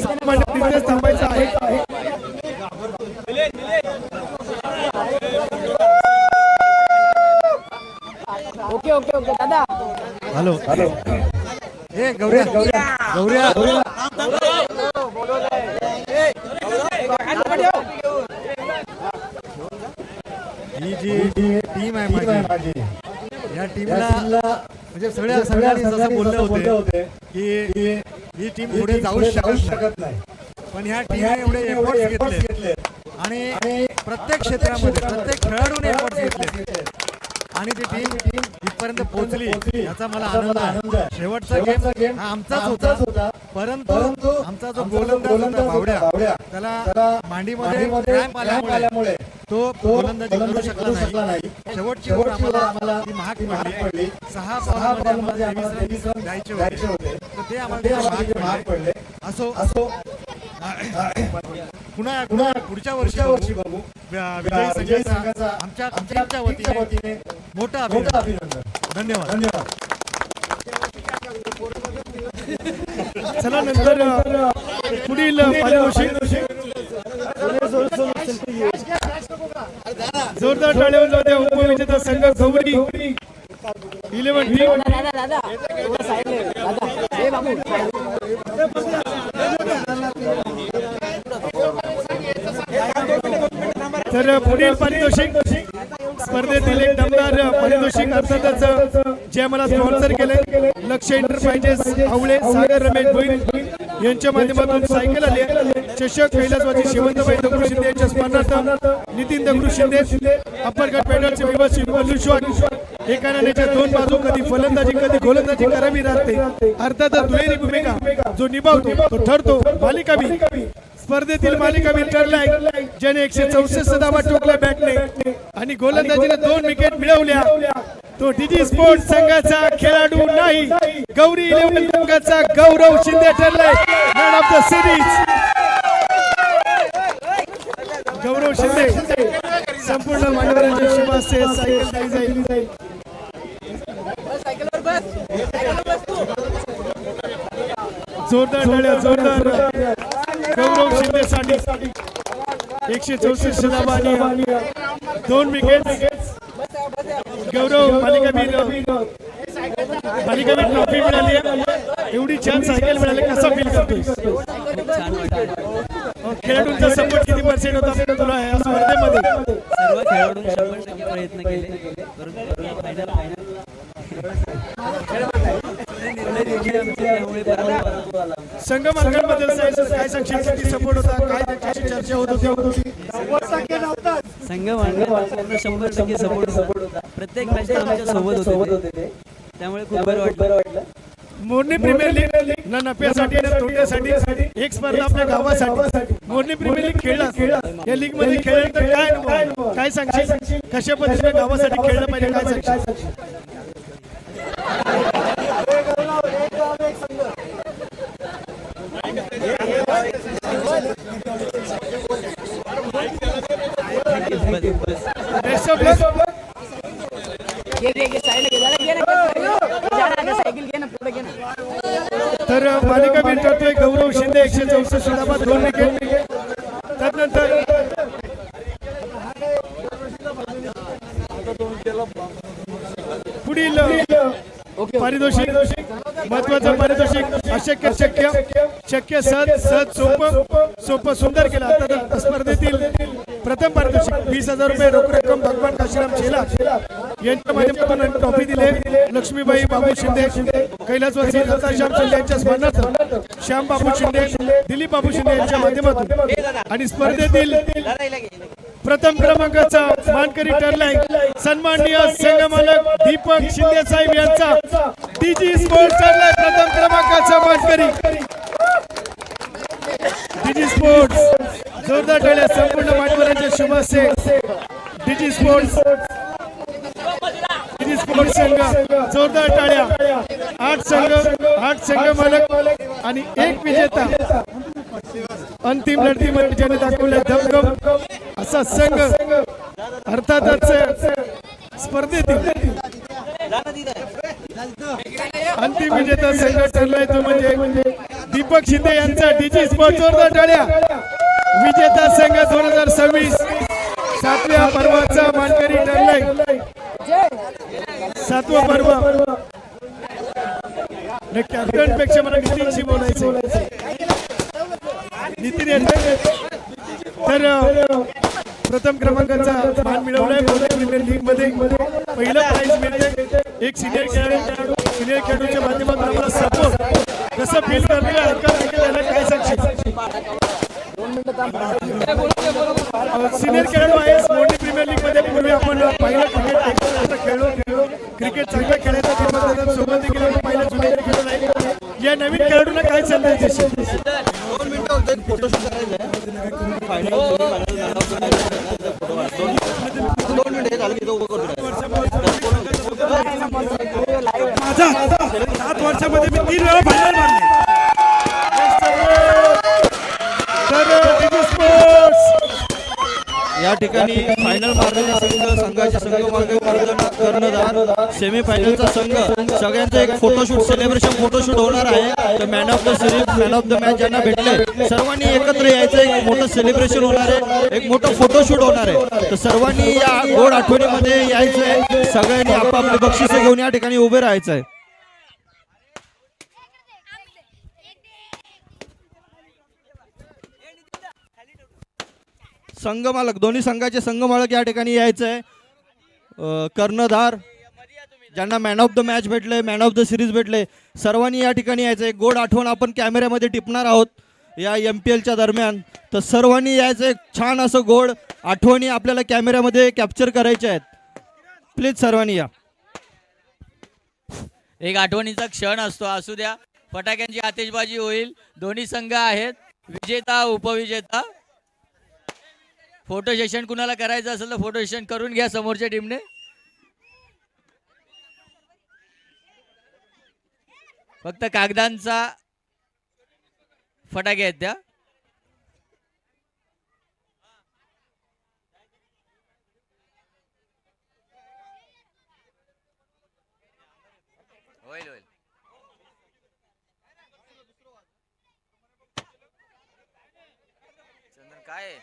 सामान्य तिथेच थांबायचं आहे. ओके ओके ओके दादा हॅलो ए गौऱ्या गौऱ्या गौऱ्या ही जी टीम आहे माझी या टीमला म्हणजे सगळ्यांनी जसं बोलले होते की ही टीम पुढे जाऊ शकत नाही, पण ह्या टीमने एवढे एफर्ट्स घेतले आणि प्रत्येक क्षेत्रामध्ये प्रत्येक खेळाडूने एफर्ट्स घेतले आणि ती टीम इथपर्यंत पोहोचली याचा मला आनंद आहे. शेवटचा गेम हा आमचाच होता, परंतु आमचा जो गोलंदाज होता बावड्या त्याला मांडीमध्ये क्रॅम्प आल्यामुळे तो गोलंदाजी करू शकला नाही. शेवटची ओव्हर आम्हाला ती महाग पडली. 6 बॉलमध्ये आम्हाला 23 रन द्यायचे होते, तर ते आम्हाला महाग पडले. असो पुन्हा पुढच्या वर्षी बघू. विजयी संघाचा आमच्या टीमच्या वतीने मोठा अभिनंदन. धन्यवाद. चला नंतर पुढील जोरदार टाळ्या जाऊ द्या. उपविजेता संघ गौरी 11 टीम. दादा दादा दादा हे बाबू तर पुढील पारितोषिक स्पर्धेतील एक दमदार पारितोषिक अर्थातच जे मला स्पॉन्सर केले लक्ष एंटरप्राइजेस आवळे सागर रमेश भोईर यांच्या माध्यमातून सायकल आली. चषक कैलासवासी शेवंतबाई दगडू शिंदे यांच्या स्मरणार्थ नितीन दगडू शिंदे अप्परकट पॅनलचे विवासी बलुश्वान एका नाण्याच्या 2 बाजू, कधी फलंदाजी कधी गोलंदाजी करावी लागते. अर्थातच दुहेरी भूमिका जो निभावतो तो ठरतो मालिकावीर. स्पर्धेतील मालिकावीर ठरलाय ज्याने 164 धावा ठोकल्या बॅटने आणि गोलंदाजीने 2 विकेट मिळवल्या. तो डीजी स्पोर्ट्स संघाचा खेळाडू नाही, गौरी 11 संघाचा गौरव शिंदे ठरलाय man of the series. Gaurav Shinde संपूर्ण मान्यवरांच्या शुभाशय सायकल दिली जाईल. जोरदार टाळ्या जोरदार गौरव शिंदे साठी. 164 धावा आणि 2 विकेट. गौरव मालिकावीर ट्रॉफी मिळाली. एवढी छान सायकल मिळाली, कसा फील करतोय? खेळाडूंचा सपोर्ट किती % होता तुला या स्पर्धेमध्ये? सर्व खेळाडूंनी 100% प्रयत्न केले, संघ मालकांबद्दल काय सांगशील? किती सपोर्ट होता, काय त्यांच्याशी चर्चा होत होती? संघ मालकांना 100% सपोर्ट होता. प्रत्येक मॅचला आमच्या सोबत होते, त्यामुळे खूप बरं वाटलं. मोरनी प्रीमियर लीग ना नफ्यासाठी ना तोट्यासाठी एक स्पर्धा आपल्या गावासाठी. मोरनी प्रीमियर लीग खेळला, या लीग मध्ये खेळलं तर काय सांगशील? कशा पद्धतीने गावासाठी खेळलं पाहिजे, काय सांगशील? बेस्ट ऑफ लक. तर मालिकावीर ठरतोय गौरव शिंदे 164 धावा 2 विकेट. त्यानंतर पुढील पारितोषिक महत्वाचं पारितोषिक अशक्य शक्य सहज सोपं सुंदर केलं. आता स्पर्धेतील प्रथम पारितोषिक 20,000 रुपये रोख रक्कम भगवान काशीराम शेला यांच्या माध्यमातून ट्रॉफी दिले. लक्ष्मीबाई बाबू शिंदे कैलासवासी लता श्याम शिंदे यांच्या स्मरणार्थ श्याम बाबू शिंदे दिलीप बाबू शिंदे यांच्या माध्यमातून. आणि स्पर्धेतील प्रथम क्रमांकाचा मानकरी ठरलाय सन्माननीय संघ मालक दीपक शिंदे साहेब यांचा. डीजी स्पोर्ट्स ठरलाय प्रथम क्रमांकाचा मानकरी. डीजी स्पोर्ट्स जोरदार टाळ्या संपूर्ण मान्यवरांच्या शुभाशय. डीजी स्पोर्ट्स संघ जोरदार टाळ्या. 8 संघ मालक आणि 1 विजेता. अंतिम लढतीमध्ये ज्याने दाखवला दमदम असा संघ. अर्थातच स्पर्धेतील अंतिम विजेता संघ ठरलाय तो म्हणजे दीपक शिंदे यांचा डीजी स्पोर्ट्स जोरदार टाळ्या. विजेता संघ 2026 7व्या पर्वाचा मानकरी ठरलाय. 7वं पर्व. कॅप्टन पेक्षा मला नितीनशी बोलायचं. नितीन यांचं तर प्रथम क्रमांकाचा मान मिळवलाय पुणे प्रीमियर लीग मध्ये. पहिलं प्राइज मिळते एक सिनियर खेळाडूच्या माध्यमातून आम्हाला सपोर्ट कसं फील करलेलं काय सांगशील. सिनियर खेळाडू आहे मोठी प्रीमियर लीग मध्ये. पूर्वी आपण पाहिलं क्रिकेट चांगलं खेळायचं सोबत देखील आपण पाहिलं जुने खेळून आहे. या नवीन खेळाडूंना काय संदेश देशील. माझा 7 वर्षामध्ये मी 3 वेळा फायनल मारले. या ठिकाणी फायनल मारलेला संघाचे कर्णधार सेमीफायनलचा संघ सगळ्यांचं एक फोटोशूट सेलिब्रेशन फोटोशूट होणार आहे. तर man of the series man of the match ज्यांना भेटले सर्वांनी एकत्र यायचं. एक मोठं सेलिब्रेशन होणार आहे. एक मोठं फोटोशूट होणार आहे. तर सर्वांनी या गोड आठवणीमध्ये यायचंय. सगळ्यांनी आपापली बक्षिसे घेऊन या ठिकाणी उभे राहायचं आहे. संघमालक दोन्ही संघाचे संघमालक या ठिकाणी यायचंय. कर्णधार ज्यांना मॅन ऑफ द मॅच भेटले मॅन ऑफ द सिरीज भेटले सर्वांनी या ठिकाणी यायचं. एक गोड आठवण आपण कॅमेऱ्यामध्ये टिपणार आहोत या MPLच्या दरम्यान. तर सर्वांनी यायचं. एक छान असं गोड आठवणी आपल्याला कॅमेऱ्यामध्ये कॅप्चर करायच्या आहेत. प्लीज सर्वांनी या. एक आठवणीचा क्षण असतो. असू द्या. फटाक्यांची आतिषबाजी होईल. दोन्ही संघ आहेत विजेता उपविजेता. फोटो सेशन कुणाला करायचं असेल तर फोटो सेशन करून घ्या समोरच्या टीमने. फक्त कागदांचा फटाके आहेत त्या. होईल होईल. चंदन काय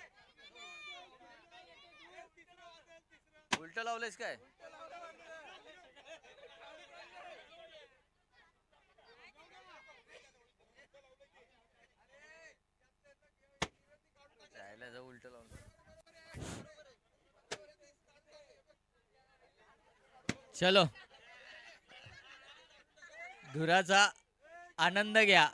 उलट लावलंयस काय. उलट लावलं. चलो धुराचा आनंद घ्या.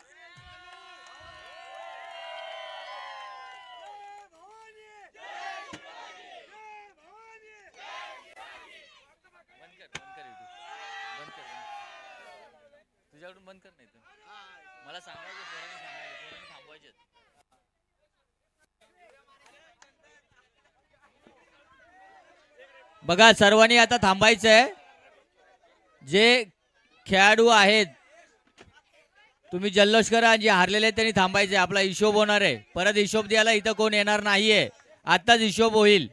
तुझ्याकडून बंद कर. नाही तर मला सांगायचं थांबवायचे. बघा सर्वांनी आता थांबायचंय. जे खेळाडू आहेत तुम्ही जल्लोष करा. जे हारलेले आहेत त्यांनी थांबायचे. आपला हिशोब होणार आहे. परत हिशोब द्यायला इथं कोण येणार नाहीये. आताच हिशोब होईल.